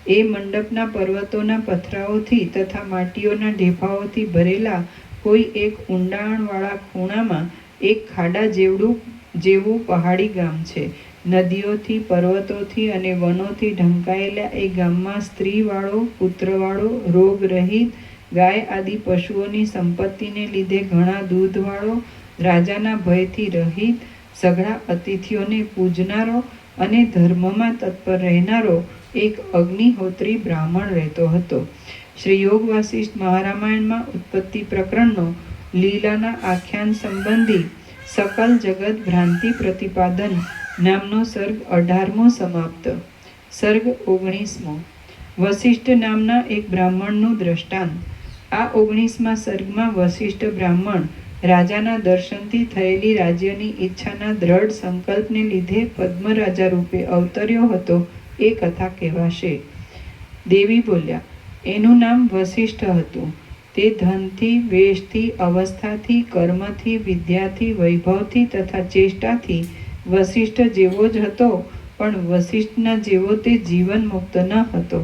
એ મંડપના પર્વતોના પથરાઓથી તથા માટીઓના ઢેફાઓથી ભરેલા કોઈ એક ઊંડાણવાળા ખૂણામાં એક ખાડા જેવું પહાડી ગામ છે. નદીઓથી, પર્વતોથી અને વનોથી ઢંકાયેલા એ ગામમાં સ્ત્રીવાળો, પુત્રવાળો, રોગરહિત, ગાય આદિ પશુઓની સંપત્તિને લીધે ઘણા દૂધવાળો, રાજાના ભયથી રહિત, સઘળા અતિથિઓને પૂજનારો અને ધર્મમાં તત્પર રહેનારો એક અગ્નિહોત્રી બ્રાહ્મણ રહેતો હતો. શ્રી યોગ વાસિષ્ઠ મહારામાયણમાં ઉત્પત્તિ પ્રકરણનો લીલાના આખ્યાન સંબંધી સકલ જગત ભ્રાંતિ પ્રતિપાદન નામનો સર્ગ 18મો સમાપ્ત. સર્ગ 19મો. વસિષ્ઠ નામના એક બ્રાહ્મણનું દ્રષ્ટાંત. આ 19મા સર્ગમાં વસિષ્ઠ બ્રાહ્મણ રાજાના દર્શનથી થયેલી રાજ્યની ઈચ્છાના દ્રઢ સંકલ્પને લીધે પદ્મરાજા રૂપે અવતર્યો હતો એ કથા કહેવાશે. દેવી બોલ્યા, એનું નામ વસિષ્ઠ હતું. તે ધનથી, વેશથી, અવસ્થાથી, કર્મથી, વિદ્યાથી, વૈભવથી તથા ચેષ્ટાથી વસિષ્ઠ જેવો જ હતો, પણ વસિષ્ઠના જેવો તે જીવન મુક્ત ન હતો.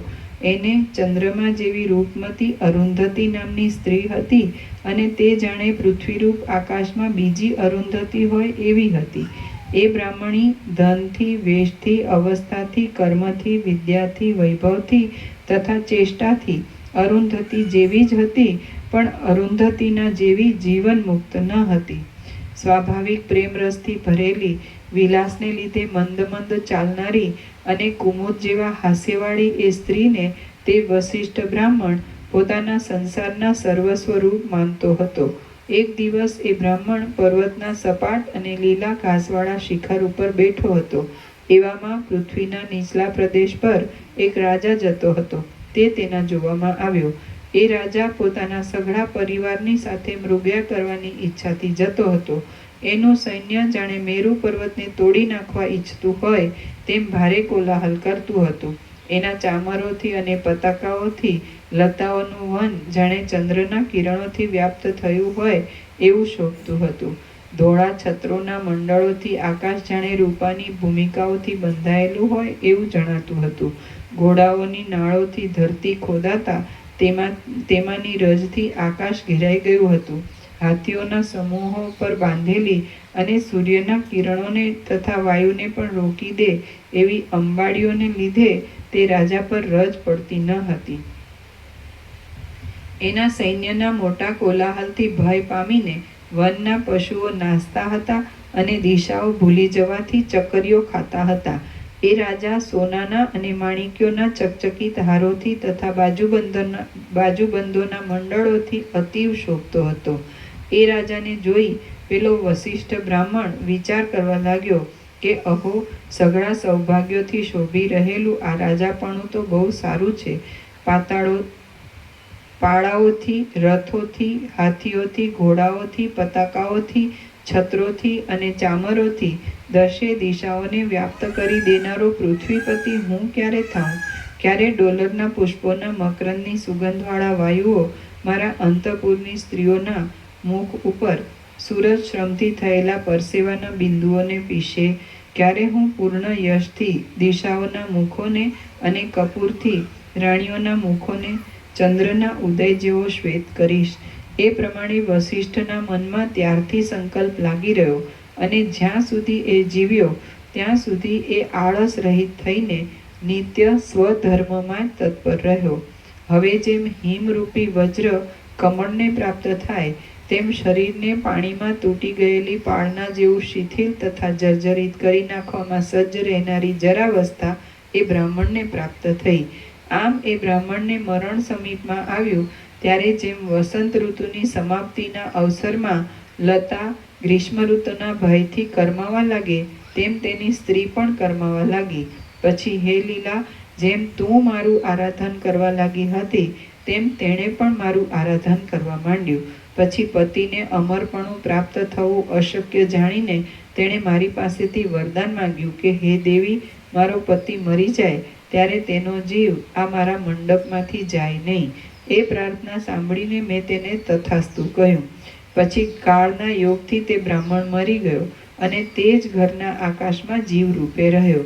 એને ચંદ્રમા જેવી રૂપમતી અરુંધતી નામની સ્ત્રી હતી, અને તે જાણે પૃથ્વીરૂપ આકાશમાં બીજી અરુંધતી હોય એવી હતી. એ બ્રાહ્મણી ધનથી, વેશથી, અવસ્થાથી, કર્મથી, વિદ્યાથી, વૈભવથી તથા ચેષ્ટાથી અરુંધતી જેવી જ હતી, પણ અરુંધતીના જેવી જીવન મુક્ત ન હતી. સ્વાભાવિક પ્રેમરસથી ભરેલી, વિલાસને લીધે મંદ મંદ ચાલનારી અને કુમુદ જેવા હાસ્યવાળી એ સ્ત્રીને તે વસિષ્ઠ બ્રાહ્મણ પોતાના સંસારના સર્વસ્વરૂપ માનતો હતો. એક દિવસ એ બ્રાહ્મણ પર્વતના સપાટ અને લીલા ઘાસવાળા શિખર ઉપર બેઠો હતો. એવામાં પૃથ્વીના નીચલા પ્રદેશ પર એક રાજા જતો હતો. તે તેના જોવામાં આવ્યો. એ રાજા પોતાના સઘળા પરિવારની સાથે મૃગયા કરવાની ઈચ્છાથી જતો હતો. એનું સૈન્ય જાણે મેરુ પર્વતને તોડી નાખવા ઈચ્છતું હોય તેમ ભારે કોલાહલ કરતું હતું. એના ચામરોથી અને પતાકાઓથી લતાઓનું વન જાણે ચંદ્રના કિરણોથી વ્યાપ્ત થયું હોય એવું શોભતું હતું. ધોળા છત્રોના મંડળોથી આકાશ જાણે રૂપાની ભૂમિકાઓથી બંધાયેલું હોય એવું જણાતું હતું. ઘોડાઓની નાળોથી ધરતી ખોદાતા તેમાંની રજથી આકાશ ઘેરાઈ ગયું હતું. હાથીઓના સમૂહો પર બાંધેલી અને સૂર્યના કિરણોને તથા વાયુને પણ રોકી દે એવી અંબાડીઓને લીધે તે રાજા પર રજ પડતી ન હતી. એના સૈન્યના મોટા કોલાહલથી ભય પામીને વનના પશુઓ નાસતા હતા અને દિશાઓ ભૂલી જવાથી ચકરીઓ ખાતા હતા. એ રાજા સોનાના અને માણિક્યોના ચકચકિત હારોથી તથા બાજુબંધોના મંડળોથી અતીવ શોભતો હતો. એ રાજાને જોઈ પેલો વસિષ્ઠ બ્રાહ્મણ વિચાર કરવા લાગ્યો કે અહો, સઘળા સૌભાગ્યોથી શોભી રહેલું આ રાજાપણું તો બહુ સારું છે. પાળાઓથી, રથોથી, હાથીઓથી, ઘોડાઓથી, પતાકાઓથી, છત્રોથી અને ચામરોથી દશે દિશાઓને વ્યાપ્ત કરી દેનારો પૃથ્વીપતિ હું ક્યારે થાઉં? ક્યારે ડોલરના પુષ્પોના મકરંદની સુગંધવાળા વાયુઓ મારા અંતઃપુરની સ્ત્રીઓના મુખ ઉપર સૂરજ શ્રમથી થયેલા પરસેવાના બિંદુઓને પીશે? ક્યારે હું પૂર્ણ યશથી દિશાઓના મુખોને અને કપૂરથી રાણીઓના મુખોને ચંદ્રના ઉદય જેવો શ્વેત કરીશ? એ પ્રમાણે વસિષ્ઠના મનમાં ત્યારથી સંકલ્પ લાગી રહ્યો, અને જ્યાં સુધી એ જીવ્યો ત્યાં સુધી એ આળસ રહિત થઈને નિત્ય સ્વધર્મમાં તત્પર રહ્યો. હવે જેમ હિમરૂપી વજ્ર કમળને પ્રાપ્ત થાય તેમ શરીરને પાણીમાં તૂટી ગયેલી પાળના જેવું શિથિલ તથા જર્જરિત કરી નાખવામાં સજ્જ રહેનારી જરાવસ્થા એ બ્રાહ્મણને પ્રાપ્ત થઈ. આમ એ બ્રાહ્મણને મરણ સમીપમાં આવ્યું ત્યારે જેમ વસંત ઋતુની સમાપ્તિના અવસરમાં લતા ગ્રીષ્મ ઋતુના ભયથી કરમાવા લાગે તેમ તેની સ્ત્રી પણ કરમાવા લાગી. પછી હે લીલા, જેમ તું મારું આરાધન કરવા લાગી હતી તેમ તેણે પણ મારું આરાધન કરવા માંડ્યું. પછી પતિને અમરપણું પ્રાપ્ત થવું અશક્ય જાણીને તેણે મારી પાસેથી વરદાન માંગ્યું કે હે દેવી, મારો પતિ મરી જાય ત્યારે તેનો જીવ આ મારા મંડપમાંથી જાય નહીં. એ પ્રાર્થના સાંભળીને મેં તેને તથાસ્તુ કહ્યું. પછી કાળના યોગથી તે બ્રાહ્મણ મરી ગયો અને તે જ ઘરના આકાશમાં જીવ રૂપે રહ્યો.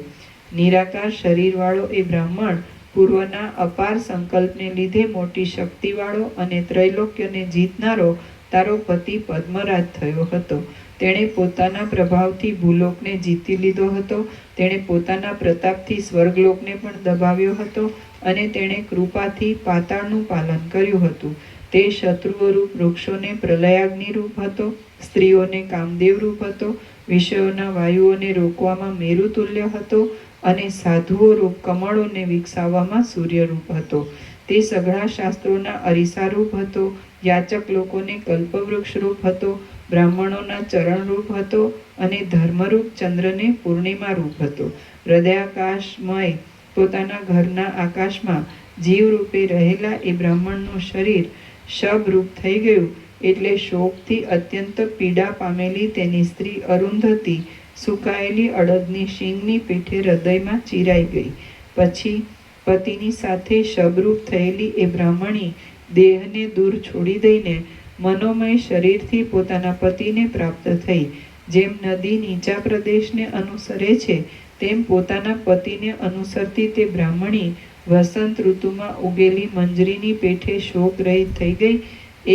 નિરાકાર શરીરવાળો એ બ્રાહ્મણ પૂર્વના અપાર સંકલ્પને લીધે મોટી શક્તિવાળો અને ત્રૈલોક્યને જીતનારો તારો પતિ પદ્મરાજ થયો હતો. તેણે પોતાના પ્રભાવથી ભૂલોકને જીતી લીધો હતો. તેણે પોતાના પ્રતાપથી સ્વર્ગલોકને પણ દબાવ્યો હતો અને તેણે કૃપાથી પાતાળનું પાલન કર્યું હતું. તે શત્રુઓ રૂપ વૃક્ષોને પ્રલયાગ્નિ રૂપ હતો, સ્ત્રીઓને કામદેવ રૂપ હતો, વિષયોના વાયુઓને રોકવામાં મેરુતુલ્ય હતો અને સાધુઓ રૂપ કમળોને વિકસાવવામાં સૂર્યરૂપ હતો. તે સઘળા શાસ્ત્રોના અરીસારૂપ હતો, યાચક લોકોને કલ્પવૃક્ષ રૂપ હતો, બ્રાહ્મણોના ચરણરૂપ હતો અને ધર્મરૂપ ચંદ્રને પૂર્ણિમા રૂપ હતો. હૃદયાકાશમય પોતાના ઘરના આકાશમાં જીવરૂપે રહેલા એ બ્રાહ્મણનું શરીર શબરૂપ થઈ ગયું એટલે શોકથી અત્યંત પીડા પામેલી તેની સ્ત્રી અરુંધતી સુકાયેલી અડદની શીંગની પેઠે હૃદયમાં ચીરાઈ ગઈ. પછી પતિની સાથે શબરૂપ થયેલી એ બ્રાહ્મણી દેહને દૂર છોડી દઈને મનોમય શરીરથી પોતાના પતિને પ્રાપ્ત થઈ. જેમ નદી નીચા પ્રદેશને અનુસરે છે તેમ પોતાના પતિને અનુસરતી તે બ્રાહ્મણી વસંત ઋતુમાં ઉગેલી મંજરીની પેઠે શોકરહિત થઈ ગઈ.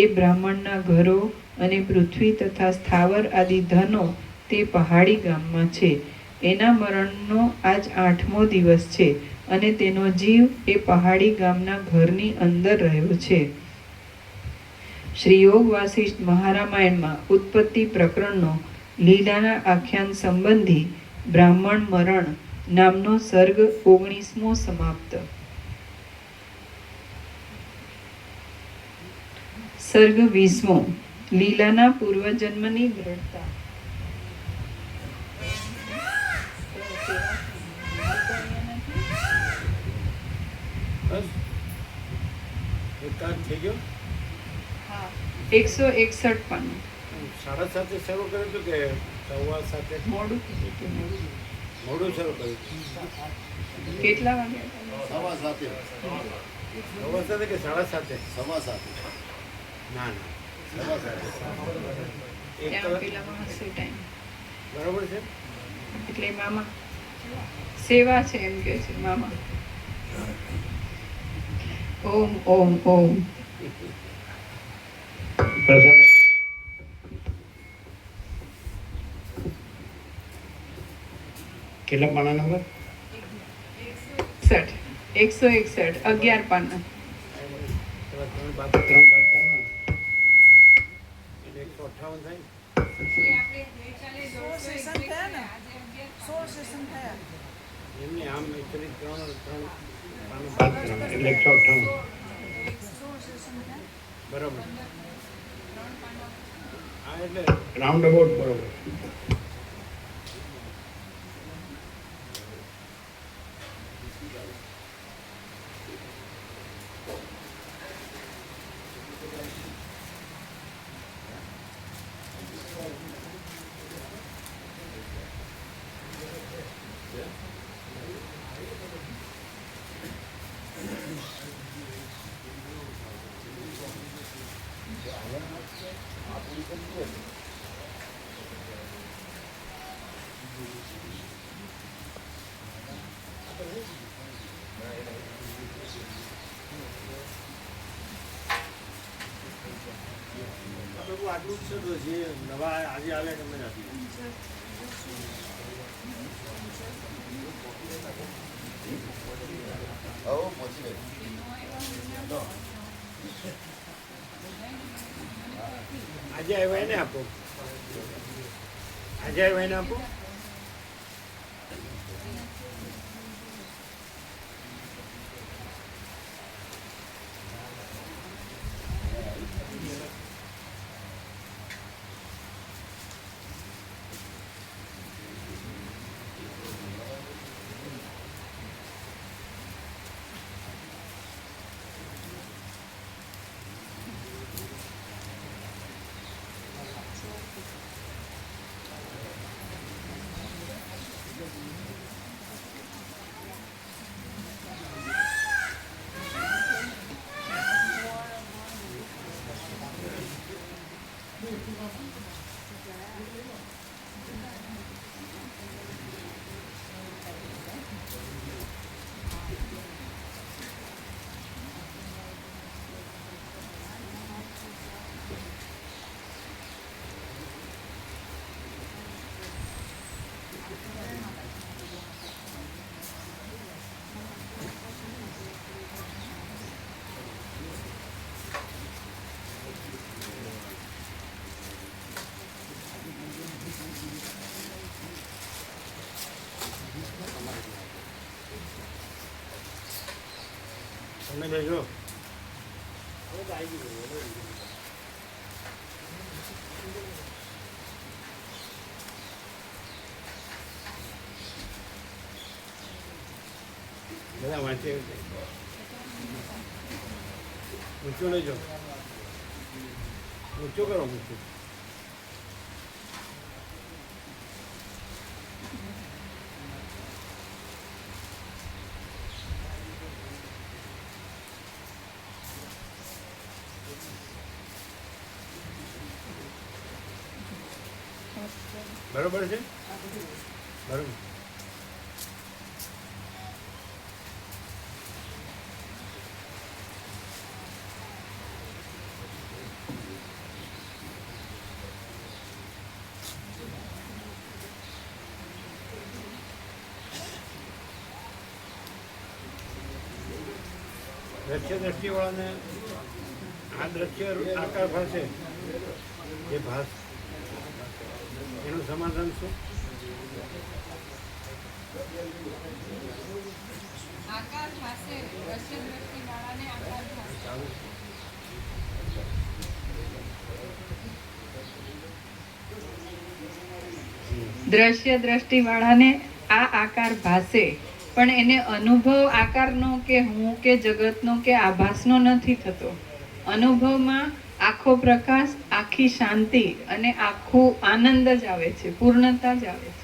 એ બ્રાહ્મણના ઘરો અને પૃથ્વી તથા સ્થાવર આદિ ધનો તે પહાડી ગામમાં છે. એના મરણનો આજ 8મો દિવસ છે અને તેનો જીવ એ પહાડી ગામના ઘરની અંદર રહ્યો છે. શ્રી યોગ વાસિષ્ઠ મહારામાયણમાં ઉત્પત્તિ પ્રકરણનો લીલાના આખ્યાન સંબંધી બ્રાહ્મણ મરણ નામનો સર્ગ 19મો સમાપ્ત. સર્ગ 20મો. લીલાના પૂર્વજન્મની દ્રઢતા. થઈ ગયો. 161 પાનું. 7:30 શરૂ કર્યું હતું કે 7:15? મોડું શરૂ કર્યું. કેટલા વાગ્યા? 7:15 કે 7:30? ના ના, 7:15. ત્યાં પેલામાં હશે ટાઈમ. બરોબર છે. એટલે મામા સેવા છે એમ કે છે મામા. ઓમ ઓમ ઓમ. પ્રસાદ કેટલા પાના નંબર? 161. 11 પાના. 3 બાદ 158 થાય. એમને આમ એકચુઅલી 3 પાનું બાદ એટલે 158. બરોબર. હા, એટલે રાઉન્ડ અબાઉટ બરોબર. આટલું જ છે. જે નવા આજે આવ્યા તમને નથી. આજે આવ્યા એને આપો. આજે આવ્યા એને આપો. તમે લેજો. હવે તો આવી ગયું. બધા વાંચે ઊંચું લેજો, ઊંચું કરો, ઊંચું. બરોબર છે, બરોબર. દ્રશ્ય દ્રષ્ટિવાળાને આ દ્રશ્ય આકાર ભાષે એ ભાષ એનું સમાધાન શું? આકાર ભાસે, દ્રશ્ય દ્રષ્ટિવાળાને આકાર ભાસે. દ્રશ્ય દ્રષ્ટિવાળાને આ આકાર ભાસે, પણ એને અનુભવ આકારનો કે હું કે જગતનો કે આભાસનો નથી થતો. અનુભવમાં આખો પ્રકાશ, આખી શાંતિ અને આખું આનંદ જ આવે છે, પૂર્ણતા જ આવે છે.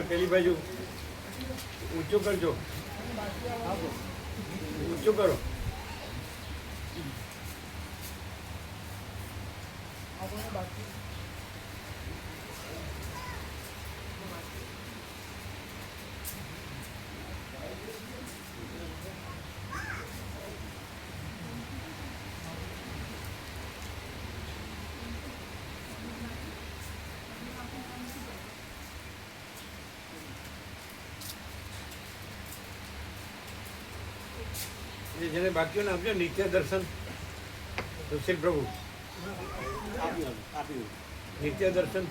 પેલી બાજુ ઊંચું કરજો, ઊંચું કરો. જેને બાકીઓને આપજો નિત્ય દર્શન, સુશીલ પ્રભુ નિત્ય દર્શન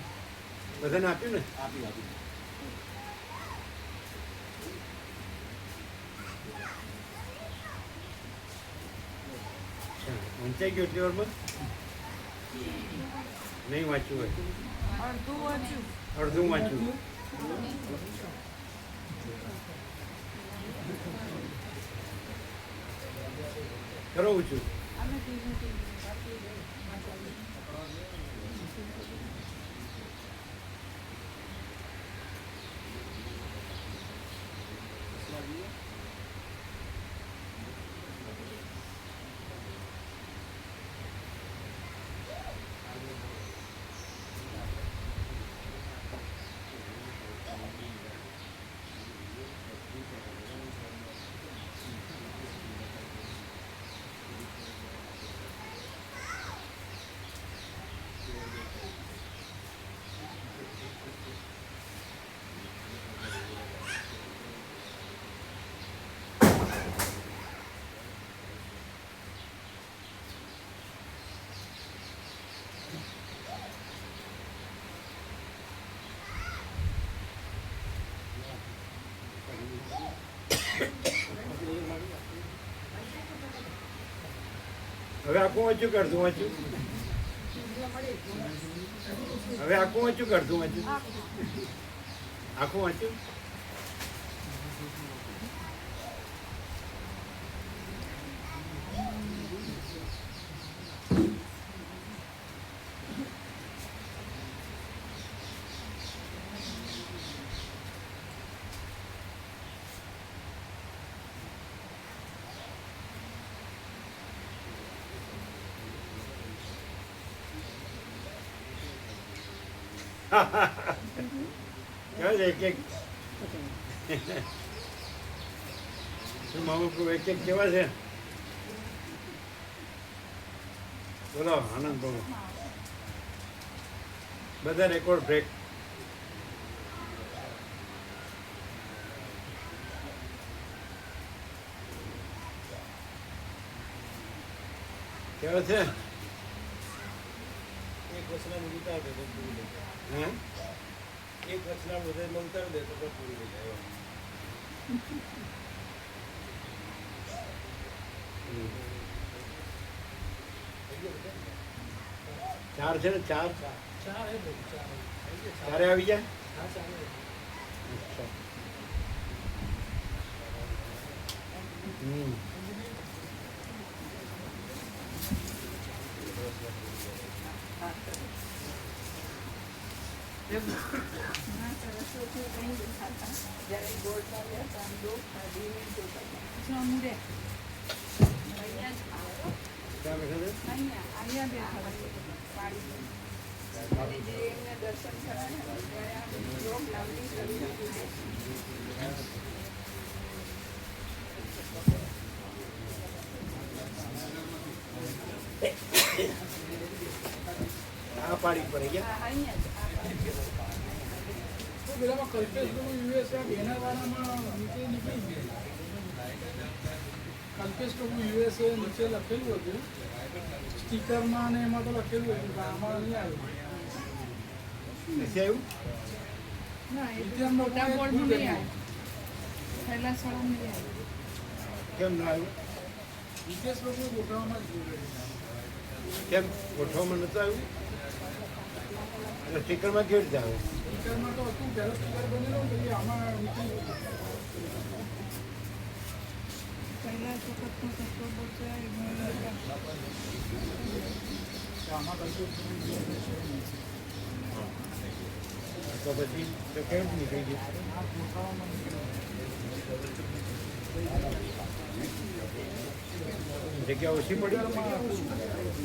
બધાને આપ્યું ને? વંચાઈ ગયું એટલી વારમાં? નહીં વાંચ્યું હોય, અડધું વાંચ્યું. કરાવું છું. હવે આખું વાંચ્યું કરતું વાંચ્યું હવે આખું વાંચ્યું કરતું વાંચ્યું આખું વાંચ્યું કેવા છે એક એક શું મા બાપ એક એક કેવા છે બોલો આનંદ બોલો બધા રેકોર્ડ બ્રેક કેવા છે એક વચનામૃત ઉતાર દે તો પૂરું થઈ જાય. હે એક વચનામૃત ઉતાર દે તો પૂરું થઈ જાય. ચાર છે ને ચાર ચાર હે ભાઈ, ચાર. ચારે આવી જાય હા, ચાર હે. અચ્છા હમ જ્યારે ગોળમાં ગયા હતા, આમ દો ધીમે જોતા હતા. પછી આમ રે. અહીંયા જ આવો. ક્યાં બેઠા છે અહીંયા બેઠા હતા. પાડી. અને જે એમને દર્શન કરાયા ત્યારે આમ લોક લાવણી કરી હતી. આ પાડી પર ગયા અહીંયા જ આ પાડી. તો પેલામાં કલ્પેશ લોકો યુએસ બેનરવાળામાં નીચે નીકળી ગયા. કલ્પેશ લોકો યુએસએ નીચે લખેલું હતું સ્ટીકરમાં અને એમાં તો લખેલું હતું પણ આમાં નહીં આવ્યું. નથી આવ્યું ના એ તો મોટા બોર્ડમાં નહીં આવ્યું. પહેલા સારું નહીં આવ્યું. કેમ ના આવ્યું વિદેશ લોકો ગોઠવવામાં જ જોડે. કેમ ગોઠવવામાં નતું આવ્યું એટલે સ્ટીકરમાં કેવી રીતે આવે સ્ટીકરમાં તો હતું પહેલો સ્ટીકર બનેલો ને પછી આમાં નીકળી ગયું. પહેલા તો કચ્છનો કચ્છો બોર્ડ છે આમાં કલ્પેશ તો પછી તો કેમ નીકળી ગયું આ ગોઠવવામાં જગ્યા ઓછી પડી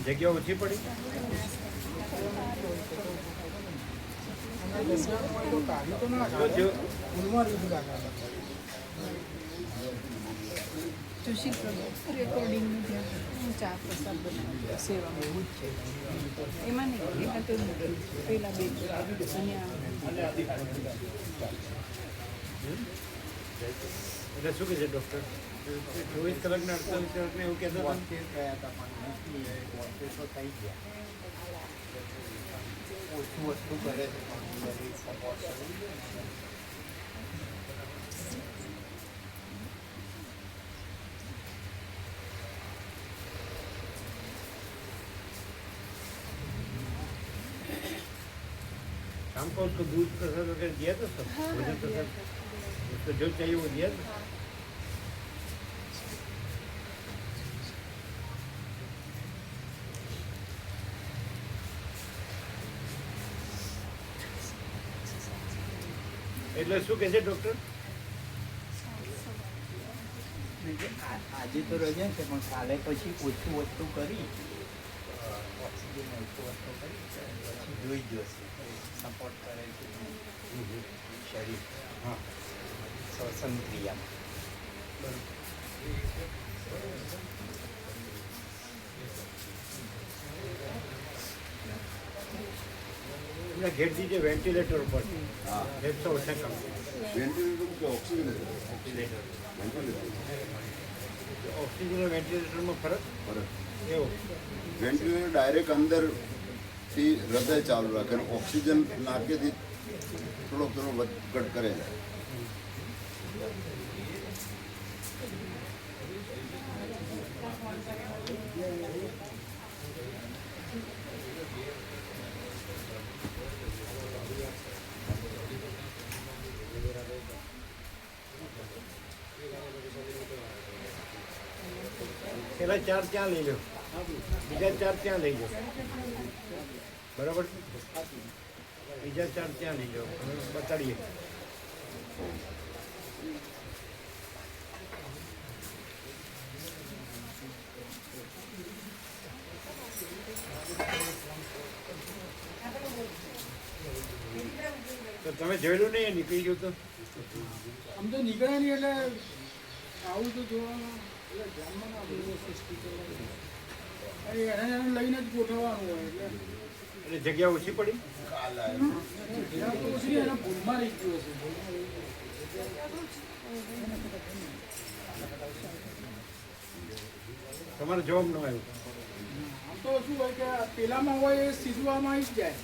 જગ્યા ઓછી પડી તો કાઢી તો ના તો જો ફૂલમાં લીધું કાકા. જોશી રેકોર્ડિંગનું ધ્યાન ચા પ્રસાદ બનાવી સેવામાં એવું જ છે એમાં નહીં એમાં તો નથી પહેલાં બે અને એટલે શું કહે છે ડૉક્ટર 24 કલાકના 48 કલાકને એવું કહેતા હતા ગયા હતા પણ નથી તો થઈ ગયા ઓછું વસ્તુ કરે છે પણ સપોર્ટ शाम को उसको दूध प्रसाद वगैरह दिया था सब भोजन प्रसाद उसको जो चाहिए वो दिया था એટલે શું કહે છે ડૉક્ટર આજે તો રજા છે પણ કાલે પછી ઓછું વસ્તુ કરી ઓક્સિજન ઓછું વસ્તુ કરી પછી જોઈ જશે સપોર્ટ કરે છે શરીર હા શ્વસન ક્રિયામાં એમણે ઘેર દીજે વેન્ટિલેટર ઉપર हाँ 108 કામ वेंटिलेटर को ऑक्सीजन है વેન્ટિલેટર वेंटिलेटर ઓક્સિજન અને વેન્ટિલેટરમાં ફરક फर्क એવો वेंटिलेटर डायरेक्ट अंदर થી હૃદય ચાલુ રાખે અને ઓક્સિજન નાકેથી થોડો ઘટ કરે જાય પેલા 4 ત્યાં લઈ લો, બીજા 4 ત્યાં લઈ લો, બરાબર? બીજા 4 ત્યાં લઈ લો, બતાડીએ. તો તમે જોયેલું નહીં, નીકળી ગયું તો આમ તો નીકળ્યા નહીં એટલે આવું તો જોવાનું એટલે ધ્યાનમાં ના એને લઈને જ ગોઠવવાનું હોય એટલે જગ્યા ઓછી પડી. એટલે ઓછી એના ભૂલમાં રહી ગયું હશે. તમારે જવાબ ન આવ્યો. આમ તો શું હોય કે પેલામાં હોય એ સીધું આમાં આવી જ જાય.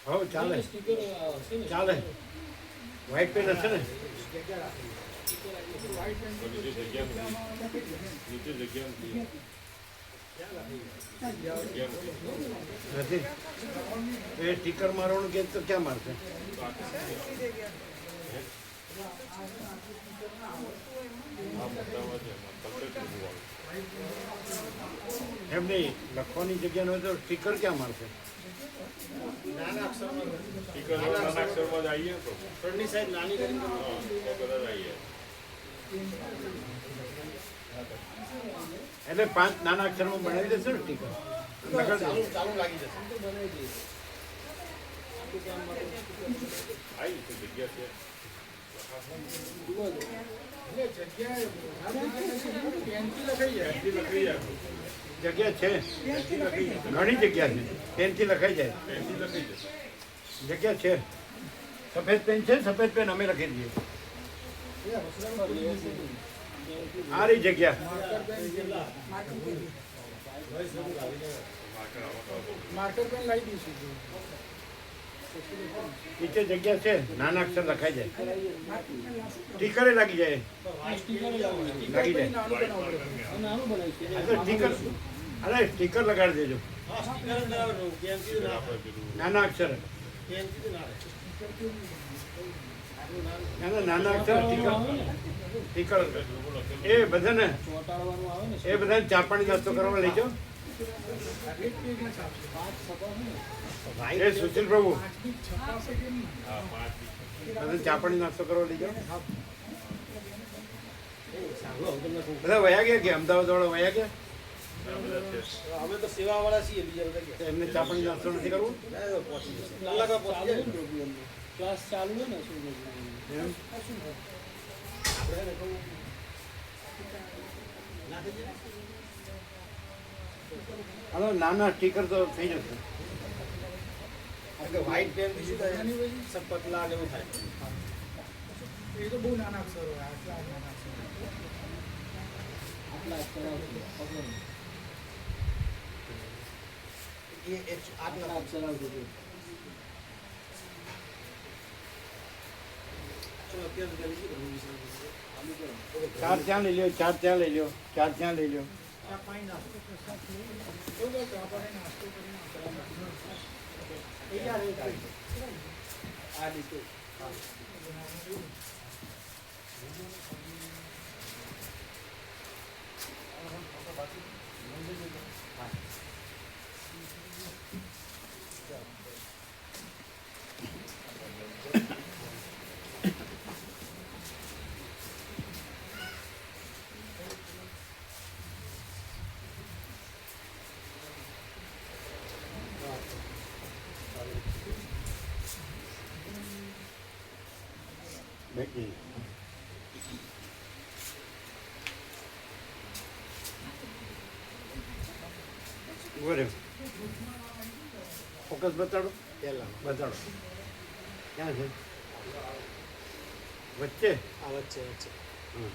હા ચાલે ચાલે. વ્હાઈટ પેન હશે ને? નથી એ સ્ટીકર મારવાનું કે તો ક્યાં મારશે? એમ નહીં, લખવાની જગ્યા ન હોય તો સ્ટીકર ક્યાં મારશે? નાના અક્ષરમાં જ આવીએ તો ફ્રન્ટની સાઈડ નાની કરીને બધા જ આવીએ. એટલે 5 નાના અક્ષરમાં બનાવી દેશે ને સ્ટીકર? ચાલુ લાગી જશે. આવી તો જગ્યા છે. જગ્યા છે, ઘણી જગ્યા છે. પેનથી લખાઈ જાય, જગ્યા છે. સફેદ પેન છે, સફેદ પેન અમે લખી દઈએ. આ રહી જગ્યા. માર્કર પેન લાવી દઈશું. નીચે જગ્યા છે, નાના અક્ષર લખાઈ જાય, સ્ટીકરે લાગી જાય, લાગી જાય. નાનું બનાવીશું. સ્ટીકર, અરે સ્ટીકર લગાડી દેજો, નાના અક્ષર. નાના અક્ષર સ્ટીકર એ બધાને ચોંટાડવાનું આવે ને એ બધાને ચા પાણી નાસ્તો કરવા લઈ જાઓ. એ સુશીલ પ્રભુ બધા ચા પાણી નાસ્તો કરવા લઈ જાઓ. બધા વયા ગયા કે અમદાવાદ વાળા વયા ગયા? અમે તો સેવાવાળા છીએ, બીજા બધા તો એમને ચા પાણી નાસ્તો નથી કરવું? ક્લાસ ચાલુ હોય ને શું એમ? હાલો, નાના સ્ટીકર તો થઈ જશે. વ્હાઈટ પેન બીજું થાય પતલા ને એવું થાય. એ તો બહુ નાના અક્ષરો હોય. આટલા નાના અક્ષરો આટલા અક્ષર આવશે. ચાર ત્યાં લઈ લ્યો, ચાર ત્યાં લઈ લ્યો, ચાર ત્યાં લઈ લ્યો. આ રીતે બેઠી. ઉભો રહ્યો. ફોકસ બતાડો, પહેલા બતાડો. ક્યાં છે? વચ્ચે? આ વચ્ચે વચ્ચે હમ.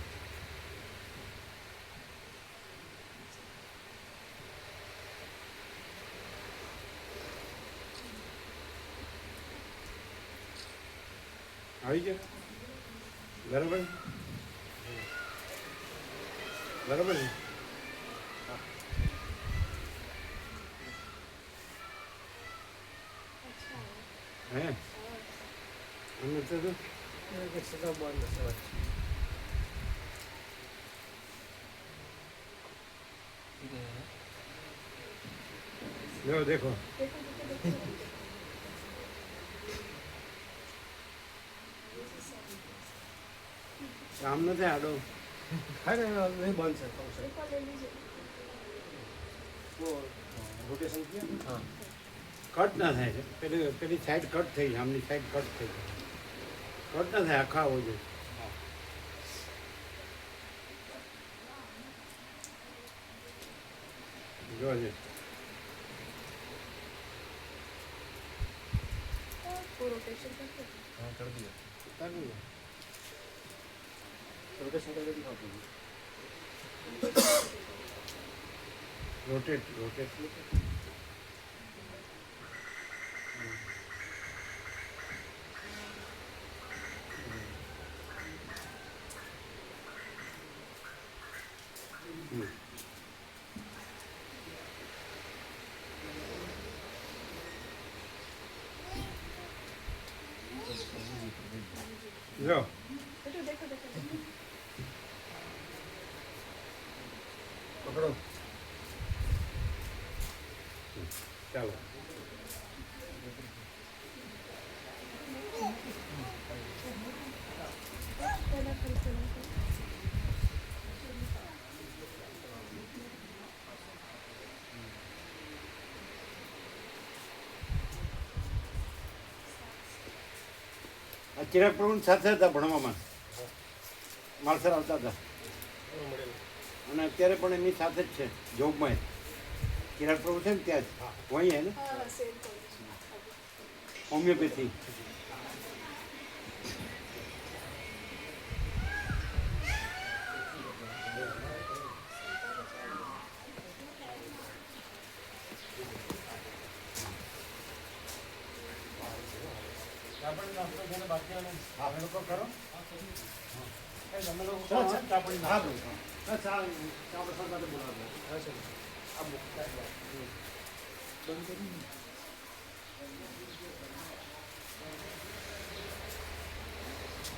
આવી ગયો? બરાબર બરાબર ને? હે અમે તો શું? સદા બંધ હશે. જો દેખો કામ નથી આડો અરે નહીં બંધ છે રોટેશન किया हाँ કટ ના થાય છે પેલી સાઈડ કટ થઈ આમની સાઈડ કટ થઈ કટ ના થાય આખા હોય છે જોજે हाँ कर दिया रोटेशन करके दिखाओ प्लीज રોટેટ જો पकड़ो ચાલો આ ચિરાગ પ્રભુ સાથે હતા ભણવામાં માલસર આવતા હતા અને અત્યારે પણ એમની સાથે જ છે જોબમાં ચિરાગ પ્રભુ છે ને ત્યાં જ વहीं है ને હોમિયોપેથી આપણે લોકો કરો તમે લોકો કરો, ચા પાણી નાખો. ચા પ્રસાદ માટે બોલાવો. આ બુક